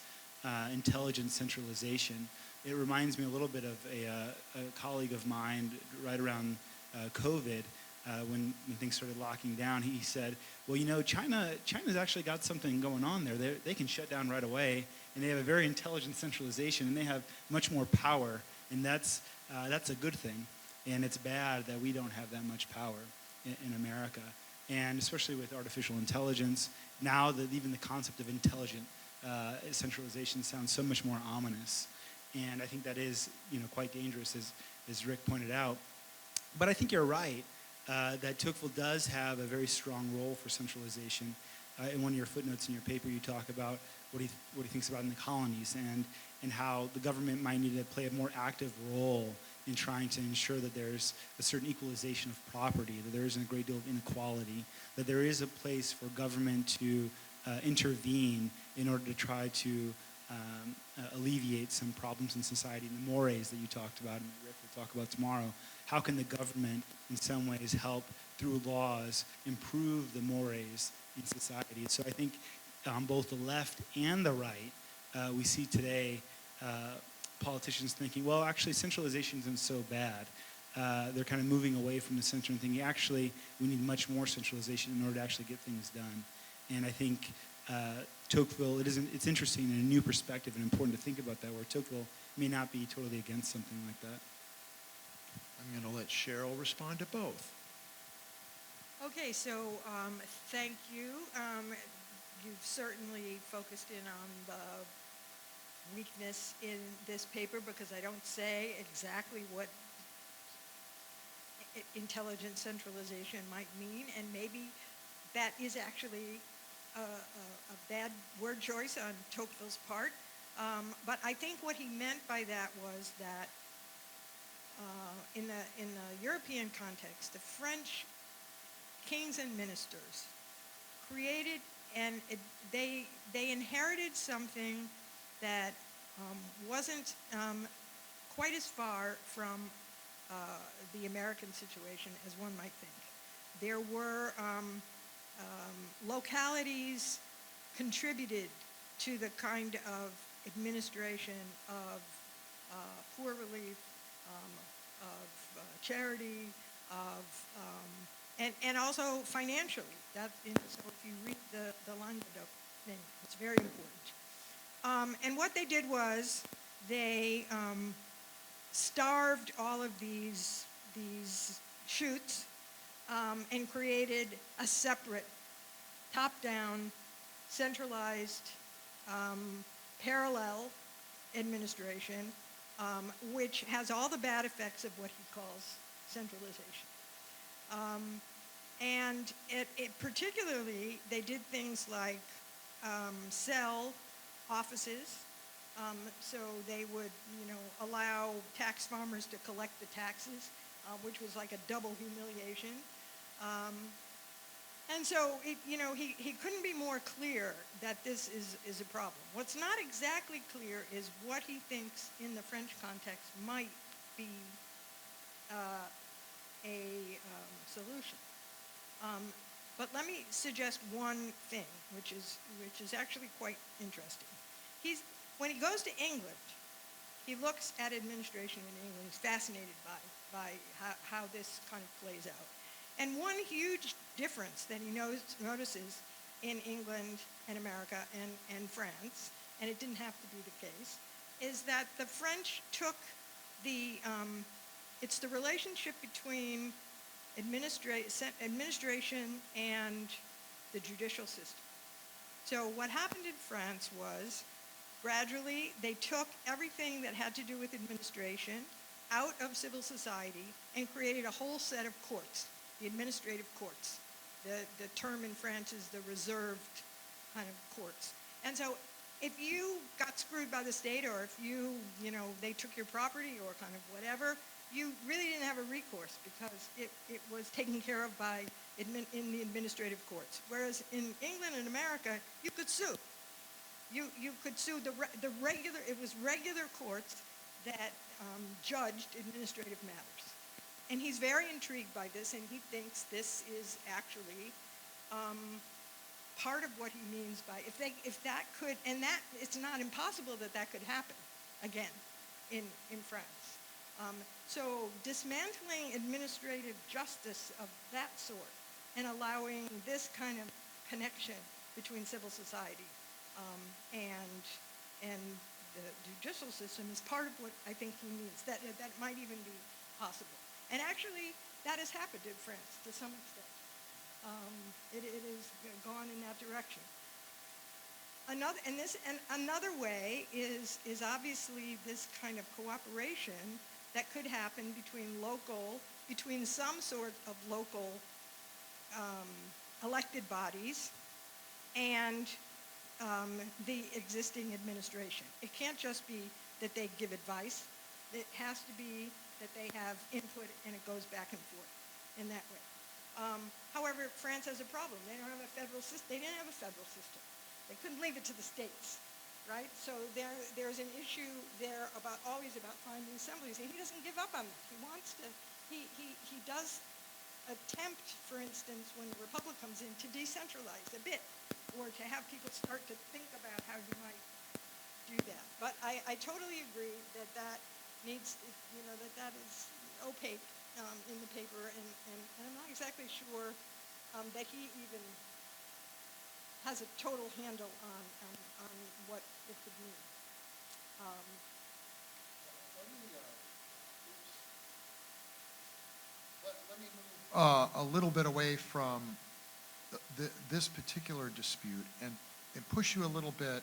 intelligent centralization. It reminds me a little bit of a colleague of mine right around COVID, when things started locking down. He said, well, you know, China's actually got something going on there. They can shut down right away, and they have a very intelligent centralization, and they have much more power, and that's a good thing. And it's bad that we don't have that much power in America, and especially with artificial intelligence, now that even the concept of intelligent centralization sounds so much more ominous. And I think that is, you know, quite dangerous, as Rick pointed out. But I think you're right that Tocqueville does have a very strong role for centralization. In one of your footnotes in your paper, you talk about what he thinks about in the colonies and how the government might need to play a more active role in trying to ensure that there's a certain equalization of property, that there isn't a great deal of inequality, that there is a place for government to intervene in order to try to alleviate some problems in society, and the mores that you talked about and that Rick will talk about tomorrow. How can the government in some ways help through laws improve the mores in society? So I think on both the left and the right, we see today politicians thinking, well, actually centralization isn't so bad. They're kind of moving away from the center and thinking, actually, we need much more centralization in order to actually get things done. And I think Tocqueville, it's interesting and a new perspective and important to think about that, where Tocqueville may not be totally against something like that. I'm going to let Cheryl respond to both. Okay, so thank you. You've certainly focused in on the weakness in this paper, because I don't say exactly what intelligent centralization might mean, and maybe that is actually a bad word choice on Tocqueville's part. But I think what he meant by that was that in the European context, the French kings and ministers created, and they inherited something that wasn't quite as far from the American situation as one might think. There were localities contributed to the kind of administration of poor relief, of charity, and also financially. So if you read the Languedoc thing, it's very important. And what they did was they starved all of these shoots and created a separate, top-down, centralized, parallel administration, which has all the bad effects of what he calls centralization. And it particularly, they did things like sell offices. So they would, allow tax farmers to collect the taxes, which was like a double humiliation. And so, he couldn't be more clear that this is a problem. What's not exactly clear is what he thinks in the French context might be a solution. But let me suggest one thing, which is actually quite interesting. When he goes to England, he looks at administration in England. He's fascinated by how this kind of plays out. And one huge difference that he notices in England and America and France, and it didn't have to be the case, is that the French took it's the relationship between administration and the judicial system. So what happened in France was, gradually, they took everything that had to do with administration out of civil society and created a whole set of courts, the administrative courts. The term in France is the reserved kind of courts. And so if you got screwed by the state, or if they took your property or kind of whatever, you really didn't have a recourse because it was taken care of in the administrative courts. Whereas in England and America, you could sue. You could sue it was regular courts that judged administrative matters. And he's very intrigued by this, and he thinks this is actually part of what he means by, if that could, and that, it's not impossible that could happen again in France. So dismantling administrative justice of that sort and allowing this kind of connection between civil society and the judicial system is part of what I think he means, that might even be possible. And actually, that has happened in France to some extent. It has gone in that direction. Another way is obviously this kind of cooperation that could happen between some sort of local elected bodies and the existing administration. It can't just be that they give advice. It has to be that they have input and it goes back and forth in that way. However, France has a problem. They don't have a federal system. They didn't have a federal system. They couldn't leave it to the states, right? So there's an issue there always about finding assemblies, and he doesn't give up on that. He wants to. He does attempt, for instance, when the Republic comes in, to decentralize a bit, or to have people start to think about how you might do that. But I totally agree that needs, that is opaque in the paper, and I'm not exactly sure that he even has a total handle on what it could mean. Let me move a little bit away from this particular dispute and push you a little bit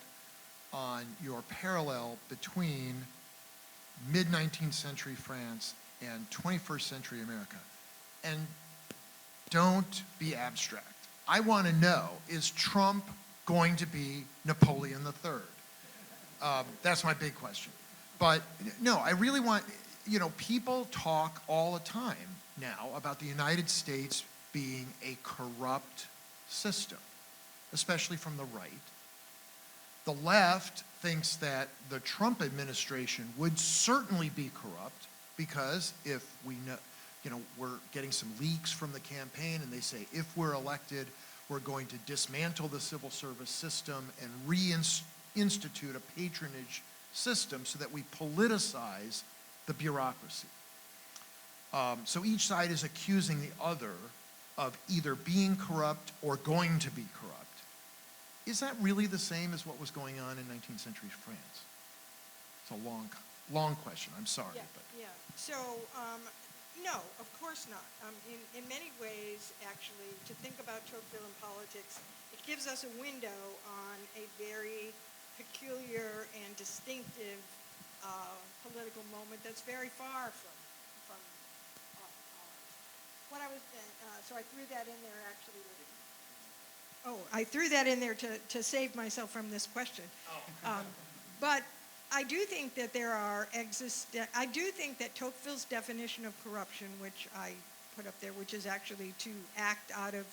on your parallel between mid-19th century France and 21st century America. And don't be abstract. I want to know, is Trump going to be Napoleon III? That's my big question. But no, I really want, people talk all the time now about the United States being a corrupt system, especially from the right. The left thinks that the Trump administration would certainly be corrupt because if we know, we're getting some leaks from the campaign and they say if we're elected, we're going to dismantle the civil service system and reinstitute a patronage system so that we politicize the bureaucracy. So each side is accusing the other of either being corrupt or going to be corrupt. Is that really the same as what was going on in 19th century France? It's a long question. I'm sorry. Yeah. So, no, of course not. In many ways, actually, to think about Tocqueville and politics, it gives us a window on a very peculiar and distinctive political moment that's very far from ours. What I was, so I threw that in there actually. I threw that in there to save myself from this question. But I do think that I do think that Tocqueville's definition of corruption, which I put up there, which is actually to act out of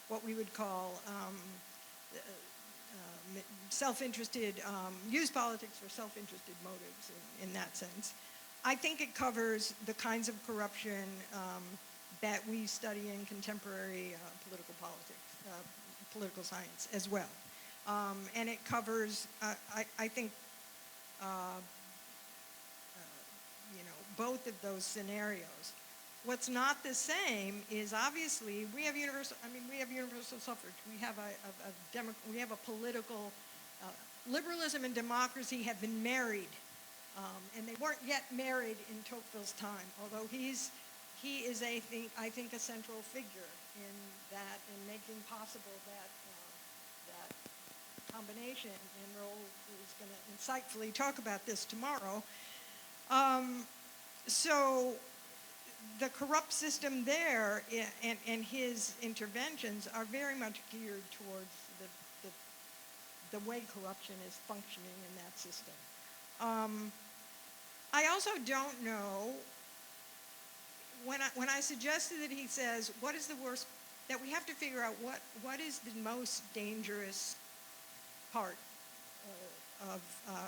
what we would call self-interested, use politics for self-interested motives in that sense. I think it covers the kinds of corruption that we study in contemporary political politics, political science as well. And it covers, I think, both of those scenarios. What's not the same is obviously we have universal suffrage. We have we have a political liberalism and democracy have been married, and they weren't yet married in Tocqueville's time. Although he is I think a central figure in that, in making possible that combination. And Roel is going to insightfully talk about this tomorrow. So the corrupt system there and his interventions are very much geared towards the way corruption is functioning in that system. I also don't know, when I suggested that he says, what is the worst, that we have to figure out what is the most dangerous part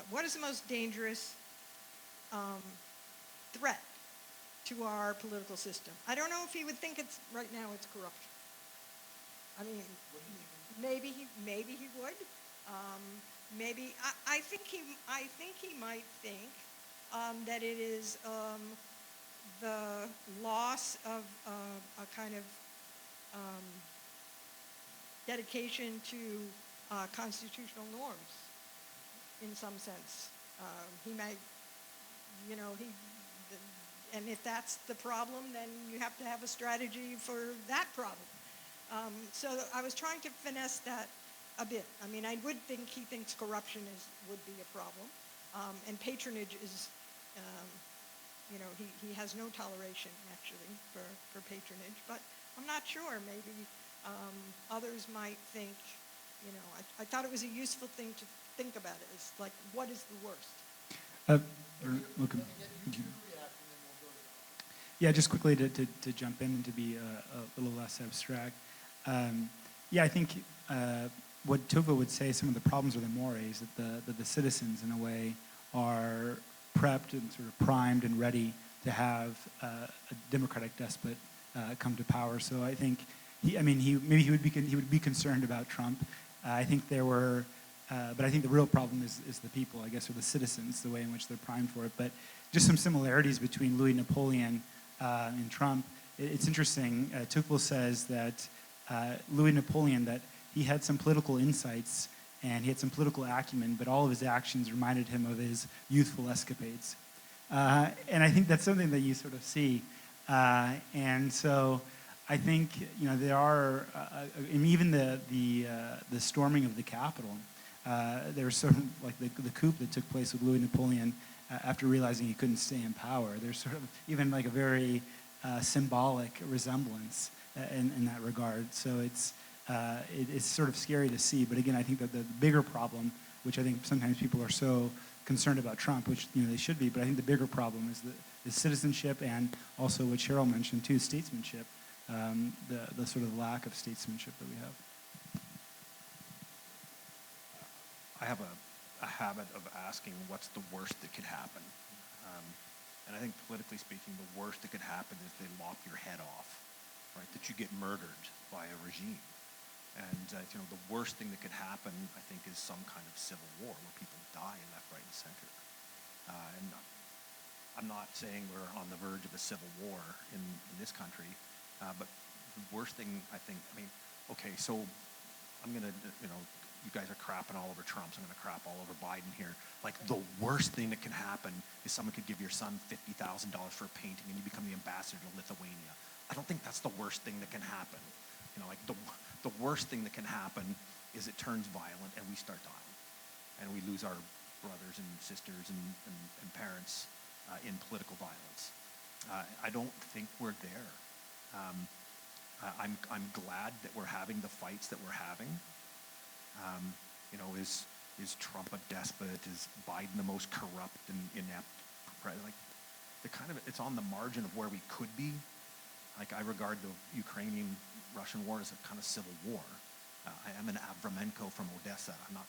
what is the most dangerous threat to our political system. I don't know if he would think right now it's corruption. I mean, maybe he would. Maybe I think he might think that it is the loss of a kind of dedication to constitutional norms, in some sense. He might, and if that's the problem, then you have to have a strategy for that problem. So I was trying to finesse that a bit. I mean, I would think he thinks corruption would be a problem, and patronage is, he has no toleration actually for patronage. But I'm not sure. Maybe others might think, I thought it was a useful thing to think about it. It's like, what is the worst? Yeah, just quickly to jump in and to be a little less abstract. Yeah, I think what Tocqueville would say, some of the problems with the mores, that the citizens, in a way, are prepped and sort of primed and ready to have a democratic despot come to power. So I think he would be concerned about Trump. I think there were, but I think the real problem is the people, I guess, or the citizens, the way in which they're primed for it. But just some similarities between Louis Napoleon and Trump. It's interesting. Tocqueville says that Louis Napoleon, that he had some political insights and he had some political acumen, but all of his actions reminded him of his youthful escapades. And I think that's something that you sort of see. And so I think, there are, even the storming of the Capitol, there was sort of like the coup that took place with Louis Napoleon after realizing he couldn't stay in power. There's sort of even like a very symbolic resemblance in that regard. So it's sort of scary to see. But again, I think that the bigger problem, which I think sometimes people are so concerned about Trump, which they should be, but I think the bigger problem is the citizenship, and also what Cheryl mentioned too, statesmanship, the sort of lack of statesmanship that we have. I have a habit of asking what's the worst that could happen. And I think politically speaking, the worst that could happen is they lop your head off, right? That you get murdered by a regime. And the worst thing that could happen, I think, is some kind of civil war where people die left, right, and center. And I'm not saying we're on the verge of a civil war in this country, but the worst thing, I think, okay, so I'm going to, you guys are crapping all over Trump, so I'm going to crap all over Biden here. Like, the worst thing that can happen is someone could give your son $50,000 for a painting and you become the ambassador to Lithuania. I don't think that's the worst thing that can happen. The worst thing that can happen is it turns violent and we start dying. And we lose our brothers and sisters and parents in political violence. I don't think we're there. I'm glad that we're having the fights that we're having. Is Trump a despot? Is Biden the most corrupt and inept president? It's on the margin of where we could be. Like, I regard the Ukrainian-Russian war as a kind of civil war. I am an Avramenko from Odessa. I'm not,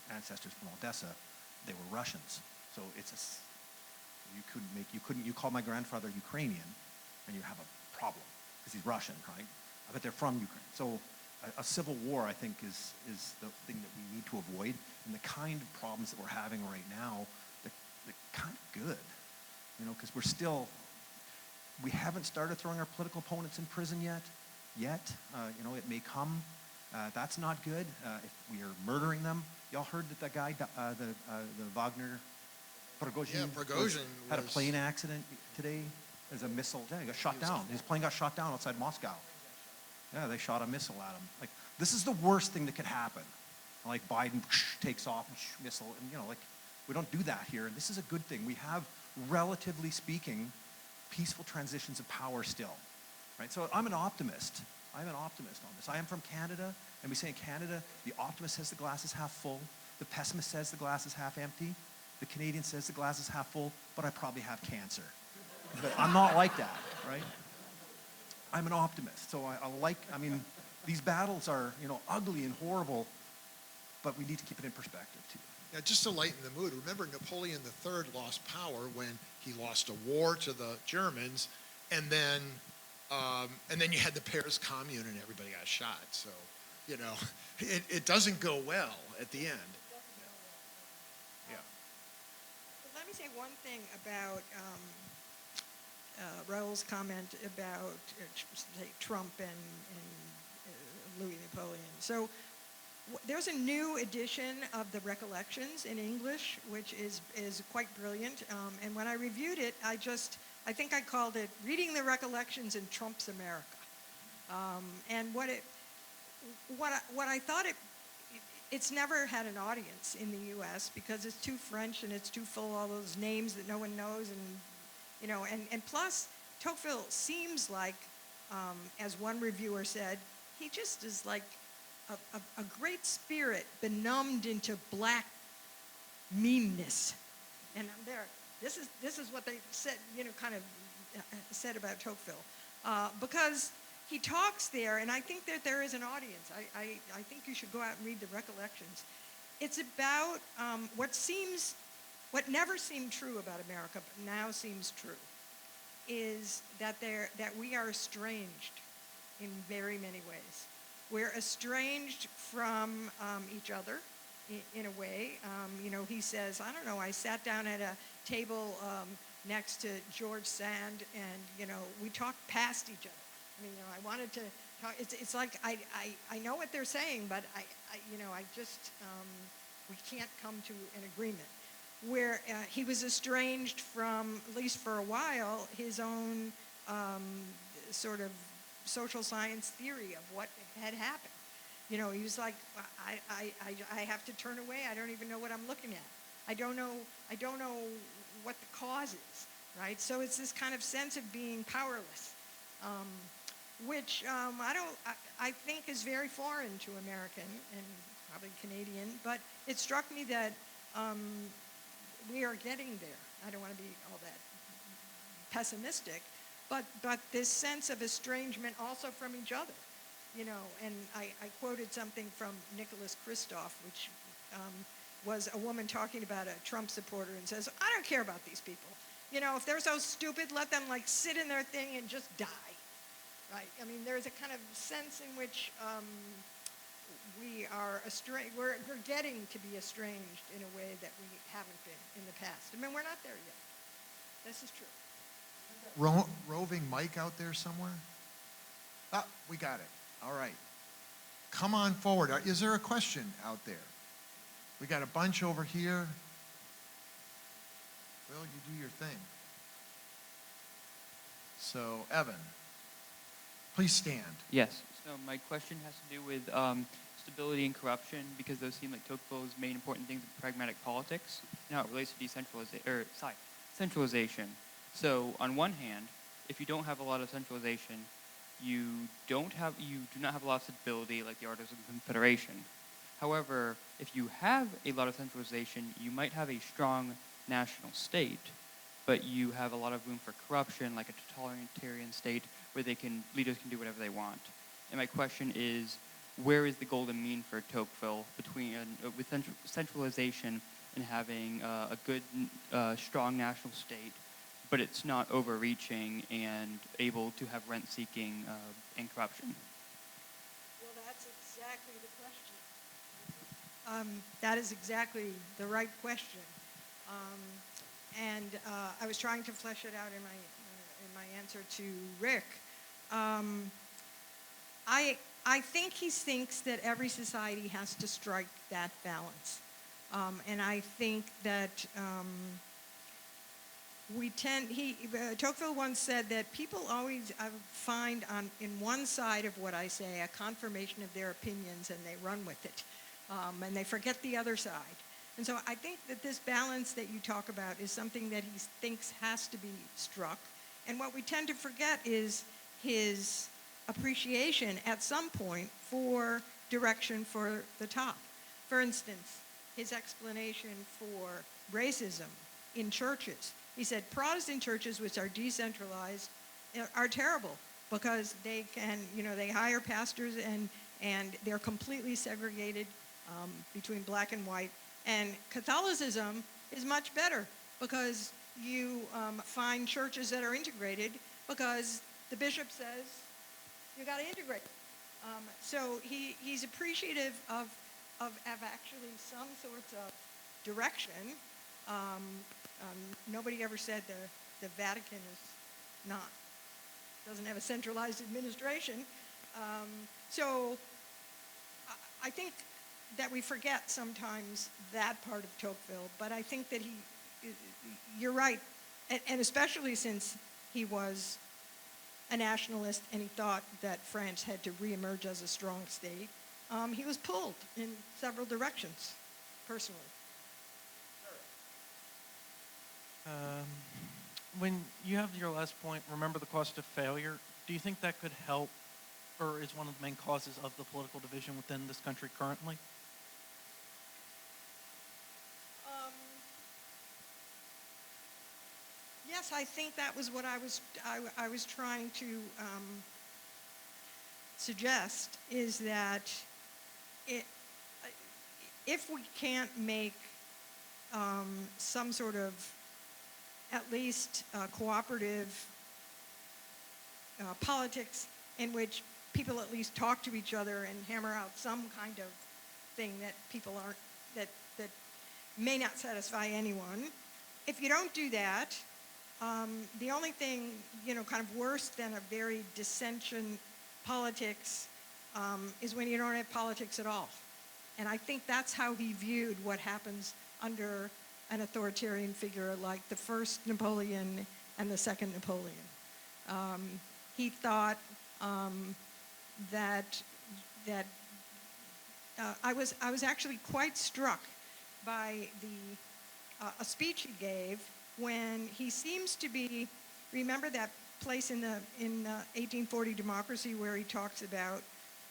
my ancestors from Odessa, they were Russians. So you call my grandfather Ukrainian and you have a problem because he's Russian, right? But they're from Ukraine. So a civil war, I think, is the thing that we need to avoid. And the kind of problems that we're having right now, they're kind of good. you know, because we haven't started throwing our political opponents in prison yet. You know, it may come. That's not good. If we are murdering them, y'all heard that the guy, the Wagner, Prigozhin, Yeah, Prigozhin had a was- plane accident today. There's a missile. Yeah, he got shot down. His plane got shot down outside Moscow. Yeah, they shot a missile at him. Like, this is the worst thing that could happen. Like Biden takes off, missile, and you know, like, we don't do that here. And this is a good thing. We have, relatively speaking, peaceful transitions of power still, right? So I'm an optimist. I'm an optimist on this. I am from Canada, and we say in Canada, the optimist says the glass is half full. The pessimist says the glass is half empty. The Canadian says the glass is half full, but I probably have cancer. But I'm not like that, right? I'm an optimist. So I mean, these battles are, you know, ugly and horrible, but we need to keep it in perspective too. Yeah, just to lighten the mood, remember Napoleon III lost power when he lost a war to the Germans, and then you had the Paris Commune and everybody got shot. So, you know, it doesn't go well at the end. Yeah. But let me say one thing about Raoul's comment about say Trump and Louis Napoleon. So there's a new edition of the Recollections in English, which is quite brilliant. And when I reviewed it, I think I called it "Reading the Recollections in Trump's America." And what I thought it's never had an audience in the U.S. because it's too French and it's too full of all those names that no one knows, and you know, and plus Tocqueville seems like, as one reviewer said, he just is like a great spirit benumbed into black meanness. And I'm there. This is what they said, you know, kind of said about Tocqueville, because he talks there, and I think that there is an audience. I think you should go out and read the Recollections. It's about what never seemed true about America, but now seems true, is that we are estranged in very many ways. We're estranged from each other in a way. You know, he says, I don't know, I sat down at a table next to George Sand, and, you know, we talked past each other. I mean, you know, I wanted to talk. It's like I know what they're saying, but you know, I just, we can't come to an agreement. Where he was estranged from, at least for a while, his own sort of social science theory of what had happened. You know, he was like, I have to turn away. I don't even know what I'm looking at. I don't know what the cause is, right? So it's this kind of sense of being powerless, which I think is very foreign to American and probably Canadian. But it struck me that we are getting there. I don't want to be all that pessimistic, but this sense of estrangement also from each other, you know. And I quoted something from Nicholas Kristof, which was a woman talking about a Trump supporter, and says, I don't care about these people. You know, if they're so stupid, let them like sit in their thing and just die, right? I mean, there's a kind of sense in which we are estranged. We're getting to be estranged in a way that we haven't been in the past. I mean, we're not there yet. This is true. Roving Mike out there somewhere? Ah, we got it. All right. Come on forward. Is there a question out there? We got a bunch over here. Well, you do your thing. So, Evan, please stand. Yes. So my question has to do with stability and corruption, because those seem like Tocqueville's main important things in pragmatic politics. Now it relates to centralization. So on one hand, if you don't have a lot of centralization, you do not have a lot of stability like the Articles of Confederation. However, if you have a lot of centralization, you might have a strong national state, but you have a lot of room for corruption, like a totalitarian state where leaders can do whatever they want. And my question is, where is the golden mean for Tocqueville with centralization and having a good, strong national state, but it's not overreaching and able to have rent-seeking and corruption? Well, that's exactly the question. That is exactly the right question. and I was trying to flesh it out in my answer to Rick. I think he thinks that every society has to strike that balance. And I think that Tocqueville once said that people always find in one side of what I say a confirmation of their opinions, and they run with it. And they forget the other side. And so I think that this balance that you talk about is something that he thinks has to be struck. And what we tend to forget is his appreciation at some point for direction for the top. For instance, his explanation for racism in churches. He said Protestant churches, which are decentralized, are terrible because they can, they hire pastors and they're completely segregated between black and white. And Catholicism is much better because you find churches that are integrated because the bishop says you got to integrate. So he's appreciative of actually some sorts of direction. Nobody ever said the Vatican doesn't have a centralized administration. So I think that we forget sometimes that part of Tocqueville, but I think that you're right, and especially since he was a nationalist and he thought that France had to reemerge as a strong state, he was pulled in several directions, personally. When you have your last point, remember the cost of failure, do you think that could help or is one of the main causes of the political division within this country currently? Yes, I think that was what I was trying to suggest, is that if we can't make some sort of at least cooperative politics in which people at least talk to each other and hammer out some kind of thing that people aren't, that may not satisfy anyone. If you don't do that, the only thing, kind of worse than a very dissension politics is when you don't have politics at all. And I think that's how he viewed what happens under an authoritarian figure like the first Napoleon and the second Napoleon. He thought that I was actually quite struck by a speech he gave when he seems to be, remember that place in 1840 Democracy where he talks about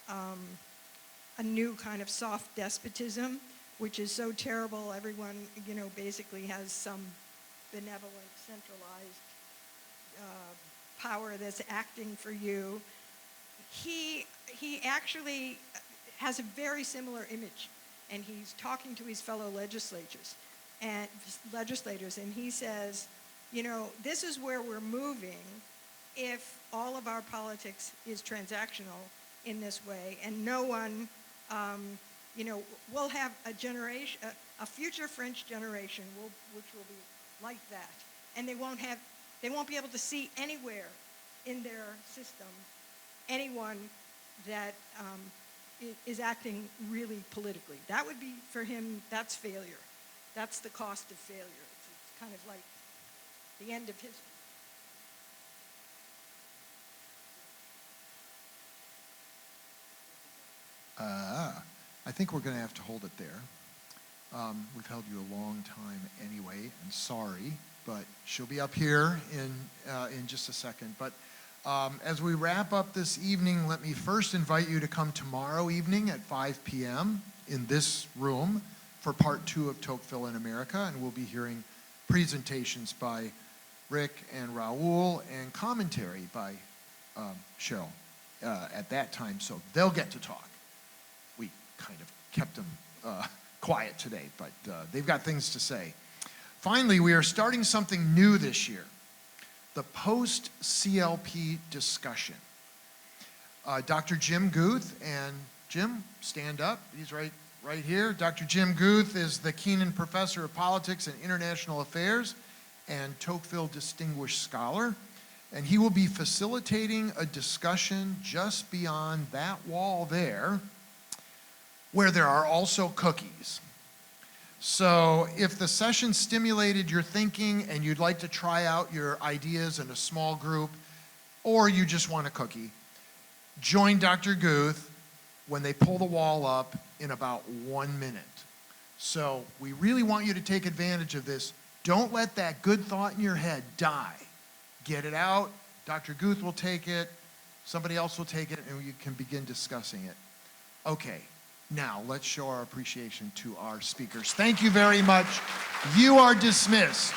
a new kind of soft despotism, which is so terrible, everyone, basically has some benevolent, centralized power that's acting for you. He actually has a very similar image, and he's talking to his fellow legislators, and he says, this is where we're moving if all of our politics is transactional in this way, and no one, we'll have a generation, a future French generation, which will be like that, and they won't be able to see anywhere in their system anyone that is acting really politically. That would be, for him, that's failure. That's the cost of failure. It's kind of like the end of history. I think we're going to have to hold it there. We've held you a long time anyway, and sorry, but she'll be up here in just a second. But as we wrap up this evening, let me first invite you to come tomorrow evening at 5 p.m. in this room for part 2 of Tocqueville in America, and we'll be hearing presentations by Rick and Raul and commentary by Cheryl at that time, so they'll get to talk. We kind of kept them quiet today, but they've got things to say. Finally, we are starting something new this year, the post-CLP discussion. Dr. Jim Guth, and Jim, stand up. He's right here. Dr. Jim Guth is the Keenan Professor of Politics and International Affairs and Tocqueville Distinguished Scholar, and he will be facilitating a discussion just beyond that wall there, where there are also cookies. So if the session stimulated your thinking and you'd like to try out your ideas in a small group, or you just want a cookie, join Dr. Guth when they pull the wall up in about 1 minute. So we really want you to take advantage of this. Don't let that good thought in your head die. Get it out. Dr. Guth will take it. Somebody else will take it, and you can begin discussing it. Okay, now let's show our appreciation to our speakers. Thank you very much. You are dismissed.